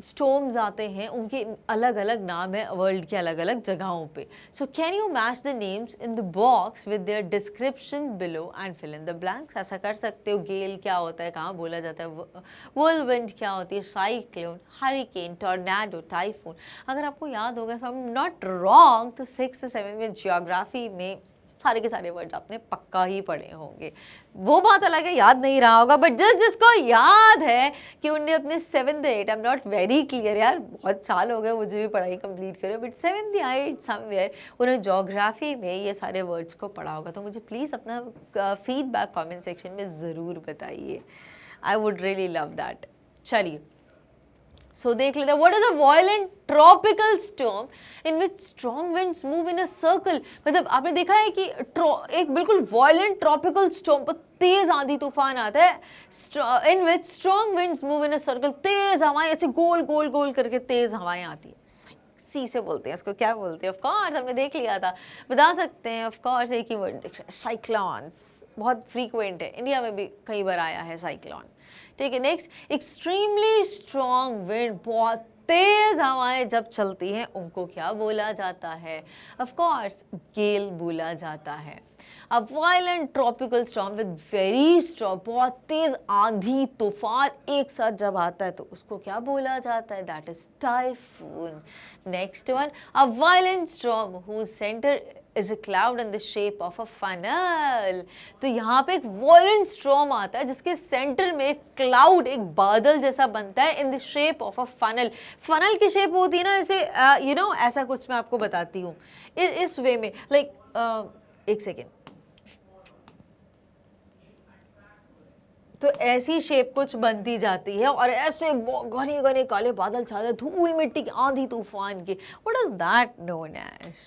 स्टॉर्म्स आते हैं उनके अलग अलग नाम है वर्ल्ड के अलग अलग जगहों पे. So can you match the names in the box with their description below and fill in the blanks. ऐसा कर सकते हो. गेल क्या होता है, कहाँ बोला जाता है, व्हिरलविंड क्या होती है, साइक्लोन, हरिकेन, टॉर्नेडो, टाइफून. अगर आपको याद होगा, if I am not wrong, तो 6th से 7th में जियोग्राफी में सारे के सारे वर्ड्स आपने पक्का ही पढ़े होंगे. वो बात अलग है याद नहीं रहा होगा, बट जिसको याद है कि उनने अपने 7th 8th, I am not very clear यार, बहुत साल हो गए मुझे भी पढ़ाई कंप्लीट करे, बट 7th 8th समवेयर उन्होंने ज्योग्राफी में ये सारे वर्ड्स को पढ़ा होगा. तो मुझे प्लीज़ अपना फीडबैक कमेंट सेक्शन में ज़रूर बताइए. I would really love that. चलिए सो देख लेते हैं. What is a violent tropical storm in which strong winds move in a circle. मतलब आपने देखा है कि एक बिल्कुल वायलेंट ट्रॉपिकल स्टॉर्म पर तेज आंधी तूफान आता है, in which strong winds move in a circle. तेज हवाएं ऐसे गोल गोल गोल करके तेज हवाएं आती है. सी से बोलते हैं इसको, क्या बोलते हैं, ऑफ कोर्स हमने देख लिया था, बता सकते हैं. ऑफ कोर्स एक ही वर्ड देख रहे हैं, साइक्लोन्स. बहुत फ्रीक्वेंट है, इंडिया में भी कई बार आया है साइक्लोन. ठीक है. नेक्स्ट, एक्सट्रीमली स्ट्रॉन्ग विंड, बहुत तेज हवाएं जब चलती हैं उनको क्या बोला जाता है, ऑफ कोर्स गेल बोला जाता है. अब violent tropical storm with very strong, बहुत तेज आंधी तूफान एक साथ जब आता है तो उसको क्या बोला जाता है, that is typhoon. Next one, a violent storm whose centre is a cloud in the shape of a funnel. तो यहाँ पे एक violent storm आता है जिसके सेंटर में एक क्लाउड, एक बादल जैसा बनता है in the shape of a funnel. Funnel की शेप होती है ना ऐसे, you know, ऐसा कुछ मैं आपको बताती हूँ इस वे में, लाइक एक सेकेंड. तो ऐसी शेप कुछ बनती जाती है और ऐसे घने घने काले बादल छाते, धूल मिट्टी की, आंधी तूफान की. What is that known as?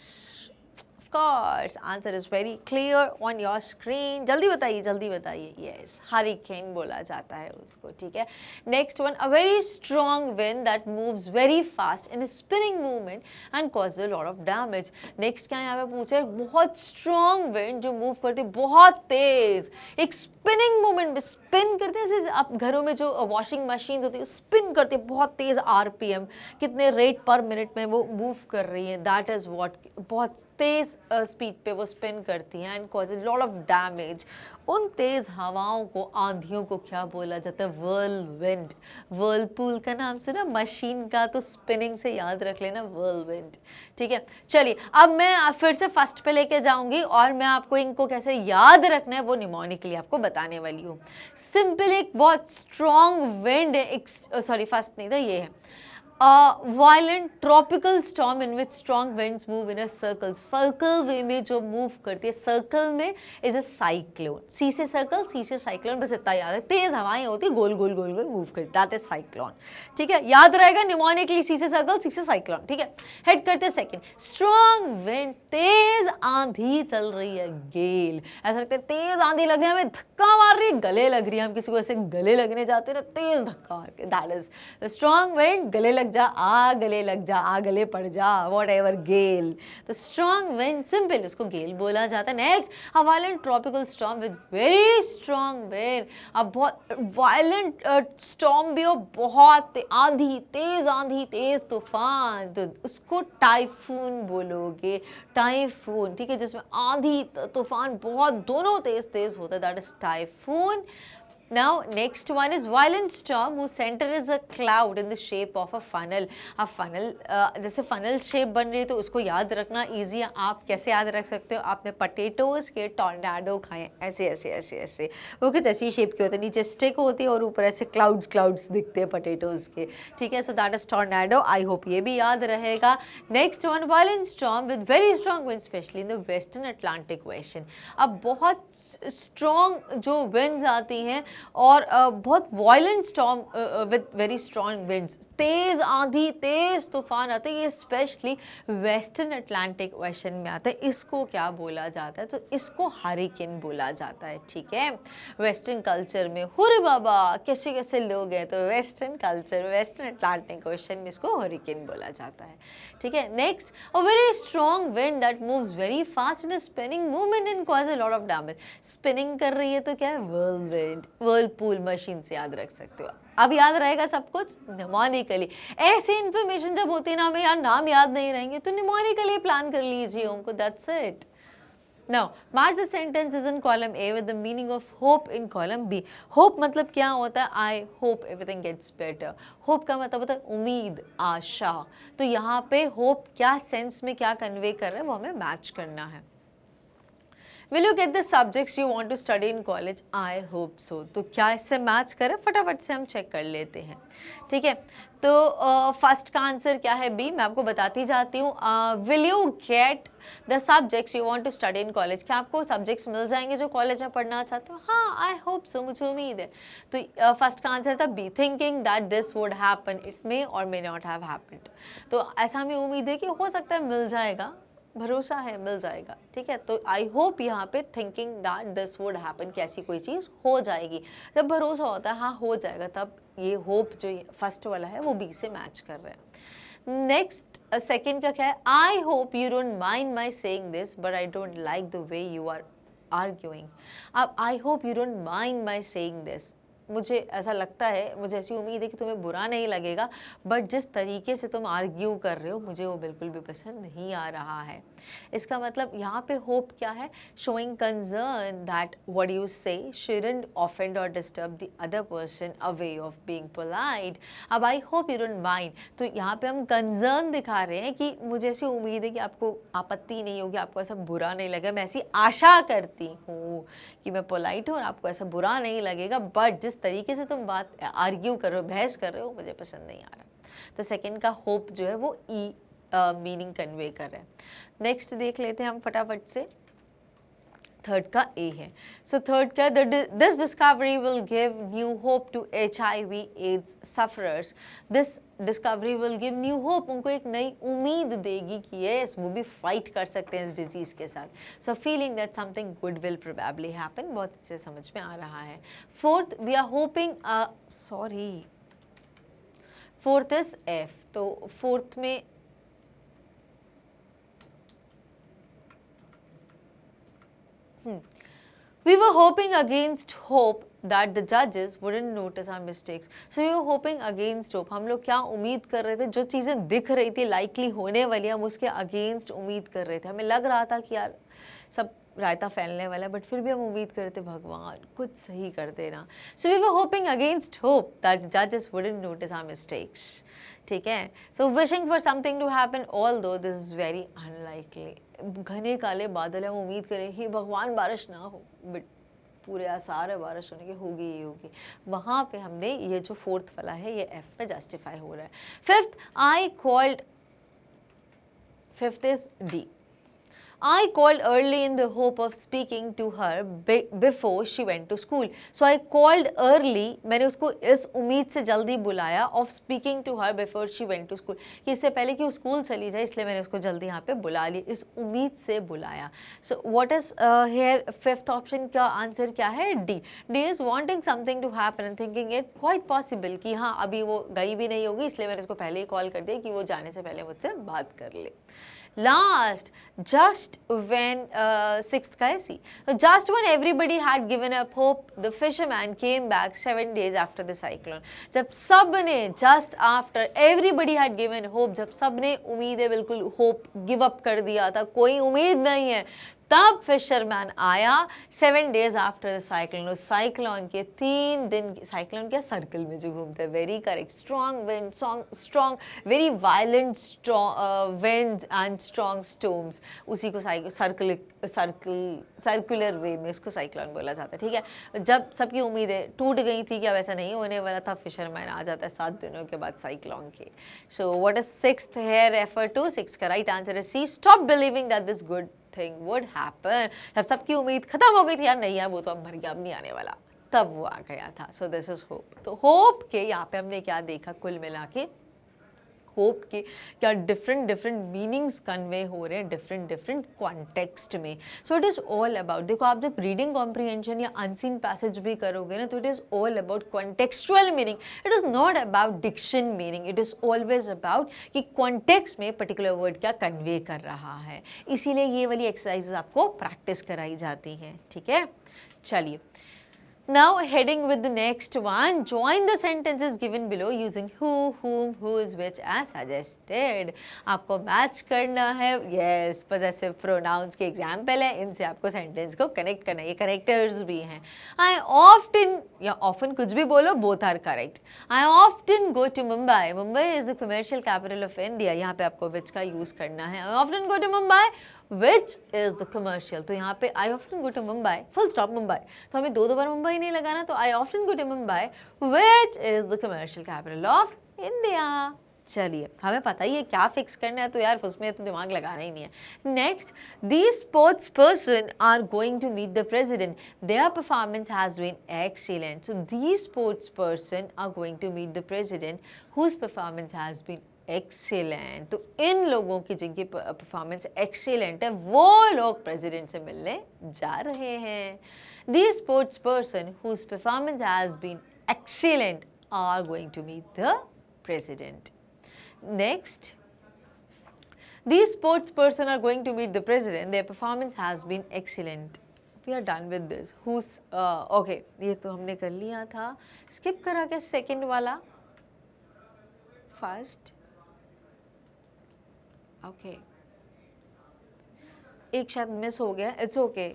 course, answer is very clear on your screen. जल्दी बताइए. Yes, hurricane बोला जाता है उसको, ठीक है. Next one, a very strong wind that moves very fast in a spinning movement and causes a lot of damage. Next क्या यहाँ पे पूछा है, बहुत strong wind जो move करती है बहुत तेज, एक स्पिनिंग मूवमेंट में स्पिन करते हैं. जैसे आप घरों में जो वॉशिंग मशीन होती है स्पिन करती है बहुत तेज आरपीएम, कितने रेट पर मिनट में वो मूव कर रही है, दैट इज व्हाट, बहुत तेज स्पीड पे वो स्पिन करती हैं and cause lot of damage. उन तेज हवाओं को, आंधियों को क्या बोला जाता है, व्हर्लविंड. व्हर्लपूल का नाम सुना मशीन का, तो स्पिनिंग से याद रख लेना व्हर्लविंड, ठीक है. चलिए अब मैं फिर से फर्स्ट पे लेके जाऊंगी और मैं आपको इनको कैसे याद रखना है वो निमोनिकली आपको बताने वाली हूँ. सिंपल एक बहुत स्ट्रॉन्ग विंड, सॉरी फर्स्ट नहीं था, ये है violent tropical storm in which strong winds move in a circle. Circle way में जो मूव करती है, सर्कल में इज अ साइक्लोन. सी से सर्कल, सी से साइक्लोन, बस इतना याद है. तेज हवाएं होती है, गोल गोल गोल गोल मूव करती, दैट इज साइक्लोन, ठीक है. याद रहेगा निमोनिकली, सी से सर्कल, सी से साइक्लोन, ठीक है. हेड करते सेकंड, स्ट्रॉन्ग विंड, तेज आंधी चल रही है, गेल. ऐसा लगता है तेज आंधी लग रही है, हमें धक्का मार रही है, गले लग रही है, हम किसी को ऐसे गले लगने जाते हैं ना, तेज धक्का मार के, दैट इज स्ट्रॉन्ग विंड. गले लग जा, गले लग जा, गले पड़ जा, वॉट एवर, गेल. तो स्ट्रॉन्ग विंड सिंपल उसको गेल बोला जाता है. Next, a violent tropical storm with very strong wind. अब बहुत वायलेंट स्टॉर्म भी हो, बहुत आंधी, तेज तूफान, तो उसको टाइफून बोलोगे, टाइफून, ठीक है, जिसमें आंधी तूफान बहुत दोनों तेज होता है, that is typhoon. Now next one is violent storm whose center is a cloud in the shape of a funnel. अब funnel जैसे funnel shape बन रही है तो उसको याद रखना easy है. आप कैसे याद रख सकते हो, आपने potatoes के टॉर्नेडो खाए, ऐसे वो कुछ ऐसी शेप के होते हैं, नीचे स्टिक होती है और ऊपर ऐसे क्लाउड्स दिखते हैं potatoes के, ठीक है. So that is tornado. I hope ये भी याद रहेगा. Next one, violent storm with very strong winds especially in the western Atlantic Ocean. अब बहुत strong जो winds आती हैं और बहुत violent storm with very strong winds, तेज आंधी, तेज तूफान आते हैं, ये स्पेशली वेस्टर्न अटलांटिक ओशन में आता है. इसको क्या बोला जाता है, तो इसको हरिकेन बोला जाता है, ठीक है. वेस्टर्न कल्चर में हुरे बाबा कैसे कैसे लोग हैं, तो western culture, western Atlantic ocean में इसको हरिकेन बोला जाता है, ठीक है. Next, a very strong wind that moves very fast in a spinning movement and cause a lot of damage. Spinning कर रही है तो क्या है, व्हर्लविंड. व्हर्लपूल मशीन से याद रख सकते हो. अब याद रहेगा सब कुछ निमोनिकली. ऐसी इन्फॉर्मेशन जब होती है ना, हमें यार नाम याद नहीं रहेंगे तो निमोनिकली प्लान कर लीजिए उनको, that's it. Now, match the sentences in column A with the meaning of hope in column B. Hope मतलब क्या होता है, I hope everything gets better. Hope का मतलब होता है उम्मीद, आशा. तो यहाँ पे hope क्या सेंस में क्या कन्वे कर रहा है वो हमें मैच करना है. Will you get the subjects you want to study in college? I hope so. तो क्या इससे मैच करें, फटाफट से हम चेक कर लेते हैं, ठीक है. तो फर्स्ट का आंसर क्या है, बी. मैं आपको बताती जाती हूँ. Will you get the subjects you want to study in college. क्या आपको सब्जेक्ट्स मिल जाएंगे जो कॉलेज में पढ़ना चाहते हो? हाँ, आई होप सो, मुझे उम्मीद है. तो फर्स्ट का आंसर था B, thinking that this would happen, it may or may not have happened. तो ऐसा हमें उम्मीद है कि हो सकता है मिल जाएगा, भरोसा है मिल जाएगा, ठीक है. तो आई होप यहाँ पे thinking that this would happen, कि ऐसी कोई चीज़ हो जाएगी. जब भरोसा होता है हाँ हो जाएगा, तब ये होप जो फर्स्ट वाला है वो बी से मैच कर रहा है. नेक्स्ट सेकंड का क्या है, I hope you don't mind my saying this but I don't like the way you are arguing. अब I hope you don't mind my saying this, मुझे ऐसा लगता है, मुझे ऐसी उम्मीद है कि तुम्हें बुरा नहीं लगेगा, बट जिस तरीके से तुम आर्ग्यू कर रहे हो मुझे वो बिल्कुल भी पसंद नहीं आ रहा है. इसका मतलब यहाँ पे होप क्या है, showing concern that what you say shouldn't offend और disturb the other person, a way of being polite. अब I hope you don't mind, तो यहाँ पे हम कंसर्न दिखा रहे हैं कि मुझे ऐसी उम्मीद है कि आपको आपत्ति नहीं होगी, आपको ऐसा बुरा नहीं लगेगा. मैं ऐसी आशा करती हूँ कि मैं पोलाइट हूँ और आपको ऐसा बुरा नहीं लगेगा, बट जिस तरीके से तुम बात आर्ग्यू कर रहे हो, बहस कर रहे हो, मुझे पसंद नहीं आ रहा. तो सेकंड का होप जो है वो ई मीनिंग कन्वे कर रहा है. नेक्स्ट देख लेते हैं हम फटाफट से. थर्ड का ए है. सो थर्ड का this discovery will give new hope to HIV AIDS sufferers. This discovery will give new hope, उनको एक नई उम्मीद देगी कि यस वो भी फाइट कर सकते हैं इस डिजीज़ के साथ. So feeling that something good will probably happen, बहुत अच्छे समझ में आ रहा है. Fourth we are hoping, fourth is F. तो फोर्थ में we were hoping against hope that the judges wouldn't notice our mistakes. So we were hoping against hope. हम लोग क्या उम्मीद कर रहे थे, जो चीज़ें दिख रही थी लाइकली होने वाली, हम उसके अगेंस्ट उम्मीद कर रहे थे. हमें लग रहा था कि यार सब रायता फैलने वाला है, बट फिर भी हम उम्मीद कर रहे थे भगवान कुछ सही कर देना. So we were hoping against hope that जजेस वुडंट नोटिस आवर मिस्टेक्स. ठीक है. So wishing for something to happen although this is very unlikely. घने काले बादल है, हम उम्मीद करें कि भगवान बारिश ना हो, बट पूरे आसार है बारिश होने के, होगी ही होगी. वहाँ पे हमने ये जो फोर्थ वाला है ये एफ में जस्टिफाई हो रहा है. Fifth is D. I called early in the hope of speaking to her before she went to school. So I called early, मैंने उसको इस उम्मीद से जल्दी बुलाया, of speaking to her before she went to school, कि इससे पहले कि वो स्कूल चली जाए इसलिए मैंने उसको जल्दी यहाँ पे बुला ली, इस उम्मीद से बुलाया. So what is here fifth option का आंसर क्या है? D. D is wanting something to happen and thinking it quite possible कि हाँ अभी वो गई भी नहीं होगी इसलिए मैंने उसको पहले ही कॉल कर दिया कि वो जाने से पहले मुझसे बात कर ले. Last, just when sixth का है C. Just when everybody had given up hope, the fisherman came back 7 days after the cyclone. जब सब ने just after everybody had given hope, जब सब ने उम्मीदें बिल्कुल hope give up कर दिया था, कोई उम्मीद नहीं है, तब फिशरमैन आया 7 days आफ्टर द साइक्लोन. उस साइक्लोन के 3 दिन, साइक्लोन क्या सर्कल में जो घूमते हैं, very correct, strong wind, strong very violent winds and strong storms, उसी को सर्कुलर वे में इसको साइक्लोन बोला जाता है. ठीक है. जब सबकी उम्मीदें टूट गई थी कि अब ऐसा नहीं होने वाला था, फिशरमैन आ जाता है 7 दिनों के बाद साइक्लोन के. So what is sixth here refer to? Six का राइट आंसर है C. Stop believing that this good thing would happen. जब सबकी उम्मीद खत्म हो गई थी, यार नहीं यार वो तो अब मर गया, अब नहीं आने वाला, तब वो आ गया था. सो दिस इज होप. तो होप के यहाँ पे हमने क्या देखा, कुल मिला के होप के क्या डिफरेंट मीनिंग्स कन्वे हो रहे हैं डिफरेंट कॉन्टेक्स्ट में. So it is all about, देखो आप जब रीडिंग कॉम्प्रीहेंशन या अनसीन पैसेज भी करोगे ना, तो it is all about contextual meaning. It is not about diction meaning. It is always about कि कॉन्टेक्स्ट में पर्टिकुलर वर्ड क्या कन्वे कर रहा है. इसीलिए ये वाली एक्सरसाइज आपको प्रैक्टिस कराई जाती हैं. ठीक है. चलिए, now heading with the next one, join the sentences given below using who, whom, whose, which as suggested. आपको मैच करना है. yes, possessive pronouns के एग्जाम्पल है, इनसे आपको सेंटेंस को कनेक्ट करना है. ये करेक्टर्स भी हैं. I often या often कुछ भी बोलो, both are correct. I often go to Mumbai. Mumbai is the commercial capital of India. यहाँ पे आपको which का यूज़ करना है. I often go to Mumbai which is the commercial. तो यहाँ पे I often go to Mumbai, full stop Mumbai. तो हमें दो बार मुंबई नहीं लगाना, तो I often go to Mumbai which is the commercial capital of India. चलिए, हमें पता ही है क्या फिक्स करना है, तो यार उसमें तो दिमाग लगाना ही नहीं है. Next, these sports person are going to meet the president. Their performance has been excellent. So these sports person are going to meet the president whose performance has been excellent. तो इन लोगों की जिनकी परफॉर्मेंस एक्सीलेंट है, वो लोग president से मिलने जा रहे हैं. These sports person whose performance has been excellent are going to meet the president. Next, these sports person are going to meet the president. Their performance has been excellent. We are done with this. Who's okay, ये तो हमने कर लिया था. Skip करा क्या second वाला? First okay, एक शायद मिस हो गया. It's okay.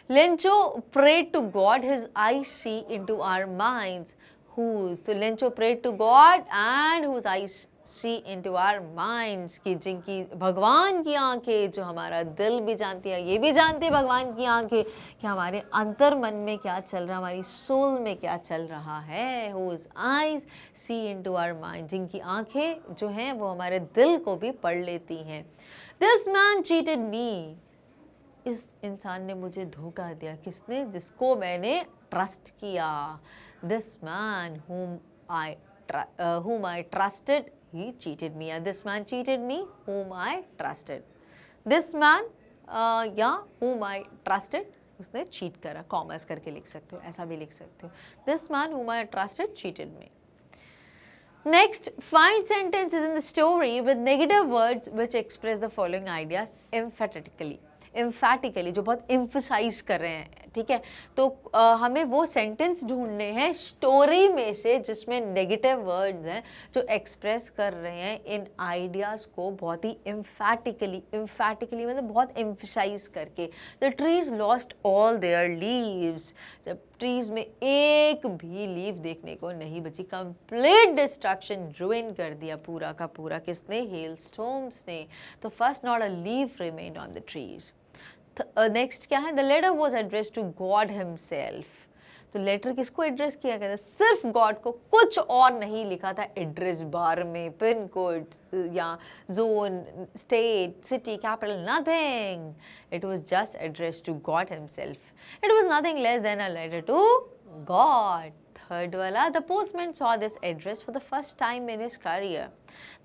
Lencho prayed to God, his eyes see into our minds. Whose? तो Lencho prayed to God and whose eyes see into our minds, कि जिनकी भगवान की आंखें, जो हमारा दिल भी जानती है, ये भी जानती है भगवान की आंखें कि हमारे अंतर मन में क्या चल रहा है, हमारी सोल में क्या चल रहा है. whose eyes see into our mind, जिनकी आंखें जो हैं वो हमारे दिल को भी पढ़ लेती हैं. this man cheated me. इस इंसान ने मुझे धोखा दिया। किसने? जिसको मैंने ट्रस्ट किया। This man whom I trusted, he cheated me. This man cheated me, whom I trusted. This man या whom I trusted, उसने cheat करा। कॉमर्स करके लिख सकते हो, ऐसा भी लिख सकते हो। This man whom I trusted cheated me. Next, find sentences in the story with negative words which express the following ideas emphatically. Emphatically, जो बहुत एम्फसाइज कर रहे हैं, ठीक है। तो हमें वो सेंटेंस ढूंढने हैं स्टोरी में से जिसमें नेगेटिव वर्ड्स हैं जो एक्सप्रेस कर रहे हैं इन आइडियाज़ को बहुत ही एम्फेटिकली मतलब बहुत एम्फसाइज करके। The trees lost all there leaves, जब ट्रीज में एक भी लीव देखने को नहीं बची, कंप्लीट डिस्ट्रक्शन, रुइन कर दिया पूरा का पूरा। किसने? हेलस्टॉर्म्स ने। तो first, not a leaf remained on the trees. Next क्या है? The letter was address to God himself. तो लेटर किसको एड्रेस किया गया था? सिर्फ गॉड को, कुछ और नहीं लिखा था एड्रेस बार में, पिन कोड या zone, state, city, capital, nothing. It was just address to God himself. It was nothing less than a letter to God. Third वाला, the postman saw this address for the first time in his career.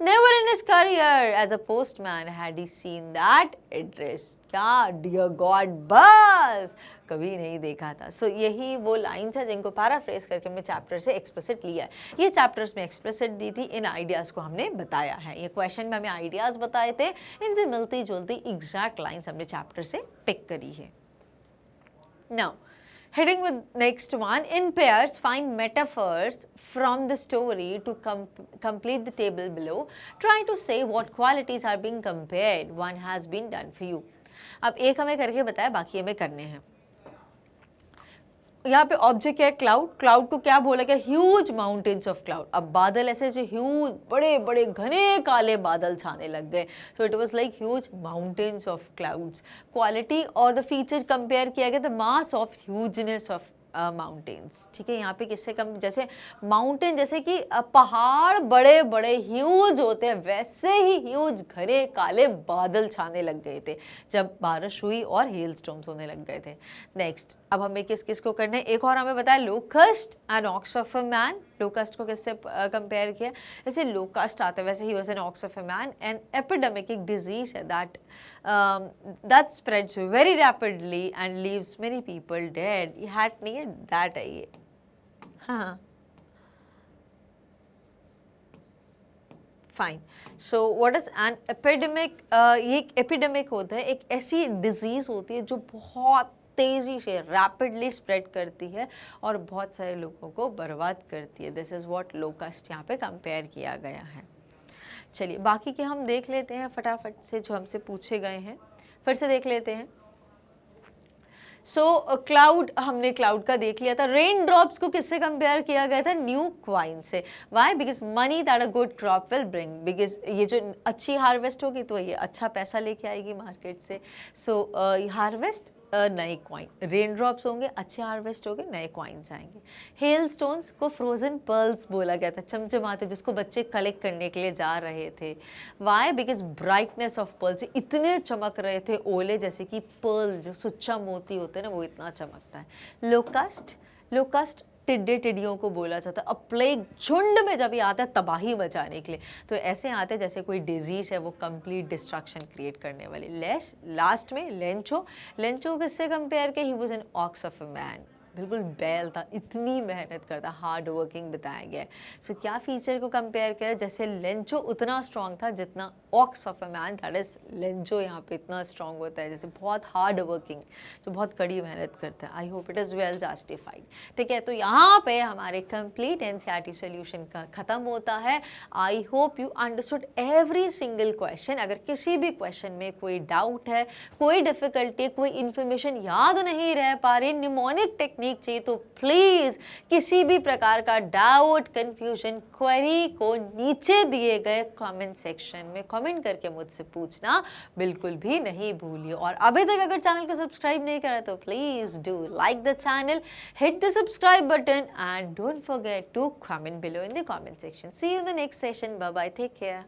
Never in his career as a postman had he seen that address. क्या? Dear God, बस कभी नहीं देखा था। So यही वो lines है जिनको पैराफ्रेज करके हमने चैप्टर से एक्सप्लिसिट लिया है। ये चैप्टर्स में एक्सप्लिसिट दी थी, इन आइडियाज़ को हमने बताया है। ये क्वेश्चन में हमें आइडियाज़ बताए थे, इनसे मिलती जुलती एग्जैक्ट लाइन्स हमने चैप्टर से पिक करी है। Now, heading with next one, in pairs find metaphors from the story to complete the table below. Try to say what qualities are being compared. One has been done for you. अब एक हमें करके बताया, बाकी हमें करने हैं। यहाँ पे ऑब्जेक्ट है क्लाउड। क्लाउड को क्या बोला गया? Huge mountains of cloud. अब बादल ऐसे जो ह्यूज बड़े बड़े घने काले बादल छाने लग गए। So it was like huge mountains of clouds. Quality और द फीचर कंपेयर किया गया, the mass of hugeness of mountains, ठीक है। यहाँ पे किससे कम? जैसे माउंटेन, जैसे कि पहाड़ बड़े बड़े ह्यूज होते हैं, वैसे ही ह्यूज घने काले बादल छाने लग गए थे जब बारिश हुई और हेलस्टॉर्म्स होने लग गए थे। नेक्स्ट, अब हमें किस किस को करना है? एक और हमें बताया locust and ox of a man. Locust को किससे कंपेयर किया? जैसे लोकस्ट आता है वैसे he was an ox of a man. And epidemic, एक डिजीज है that spreads very rapidly and leaves many people dead. ये हैट नहीं है, दैट है ये। हाँ, fine. So what is an epidemic? ये एक एपिडेमिक होता है, एक ऐसी डिजीज होती है जो बहुत तेज़ी से रैपिडली स्प्रेड करती है और बहुत सारे लोगों को बर्बाद करती है। दिस इज़ व्हाट लोकस्ट यहाँ पे कंपेयर किया गया है। चलिए बाकी के हम देख लेते हैं फटाफट से, जो हमसे पूछे गए हैं फिर से देख लेते हैं। सो क्लाउड, हमने क्लाउड का देख लिया था। रेन ड्रॉप्स को किससे कंपेयर किया गया था? न्यू क्वाइन से। Why? Because money that a good crop will bring. Because ये जो अच्छी हार्वेस्ट होगी तो ये अच्छा पैसा लेके आएगी मार्केट से। सो हार्वेस्ट नए कॉइन, रेन ड्रॉप्स होंगे, अच्छे हार्वेस्ट होंगे, नए कॉइन्स आएंगे। हेल स्टोन्स को फ्रोजन पर्ल्स बोला गया था, चमचमाते, जिसको बच्चे कलेक्ट करने के लिए जा रहे थे। Why? Because brightness of pearls, इतने चमक रहे थे ओले, जैसे कि पर्ल जो सुच्चा मोती होते हैं ना, वो इतना चमकता है। लोकस्ट, लोकस्ट टिड्डे टिड्डियों को बोला जाता है। अब प्लेग झुंड में जब ये आता है तबाही मचाने के लिए, तो ऐसे आते हैं जैसे कोई डिजीज है वो कंप्लीट डिस्ट्रक्शन क्रिएट करने वाली। लास्ट में लेंचो, लेंचो किससे कंपेयर किया? He was an ox of a man, बिल्कुल बैल था, इतनी मेहनत करता, हार्ड वर्किंग बताया गया है। सो क्या फीचर को कंपेयर करें? जैसे लेंचो उतना स्ट्रॉन्ग था जितना ox of a man, that is Lencho यहाँ पे इतना स्ट्रॉन्ग होता है, जैसे बहुत हार्ड वर्किंग, जो बहुत कड़ी मेहनत करता है। I hope it is well justified. ठीक है, तो यहाँ पे हमारे कंप्लीट एनसीईआरटी सॉल्यूशन का ख़त्म होता है। I hope you understood every single question. अगर किसी भी क्वेश्चन में कोई डाउट है, कोई डिफिकल्टी, कोई इन्फॉर्मेशन याद नहीं रह पा रही, निमोनिक टेक्निक चाहिए, तो प्लीज किसी भी प्रकार का डाउट, कंफ्यूजन, क्वेरी को नीचे दिए गए कमेंट सेक्शन में कमेंट करके मुझसे पूछना बिल्कुल भी नहीं भूलिए। और अभी तक अगर चैनल को सब्सक्राइब नहीं करा तो please do like the channel, hit the subscribe button and don't forget to comment below in the comment section. See you in the next session. Bye bye, take care.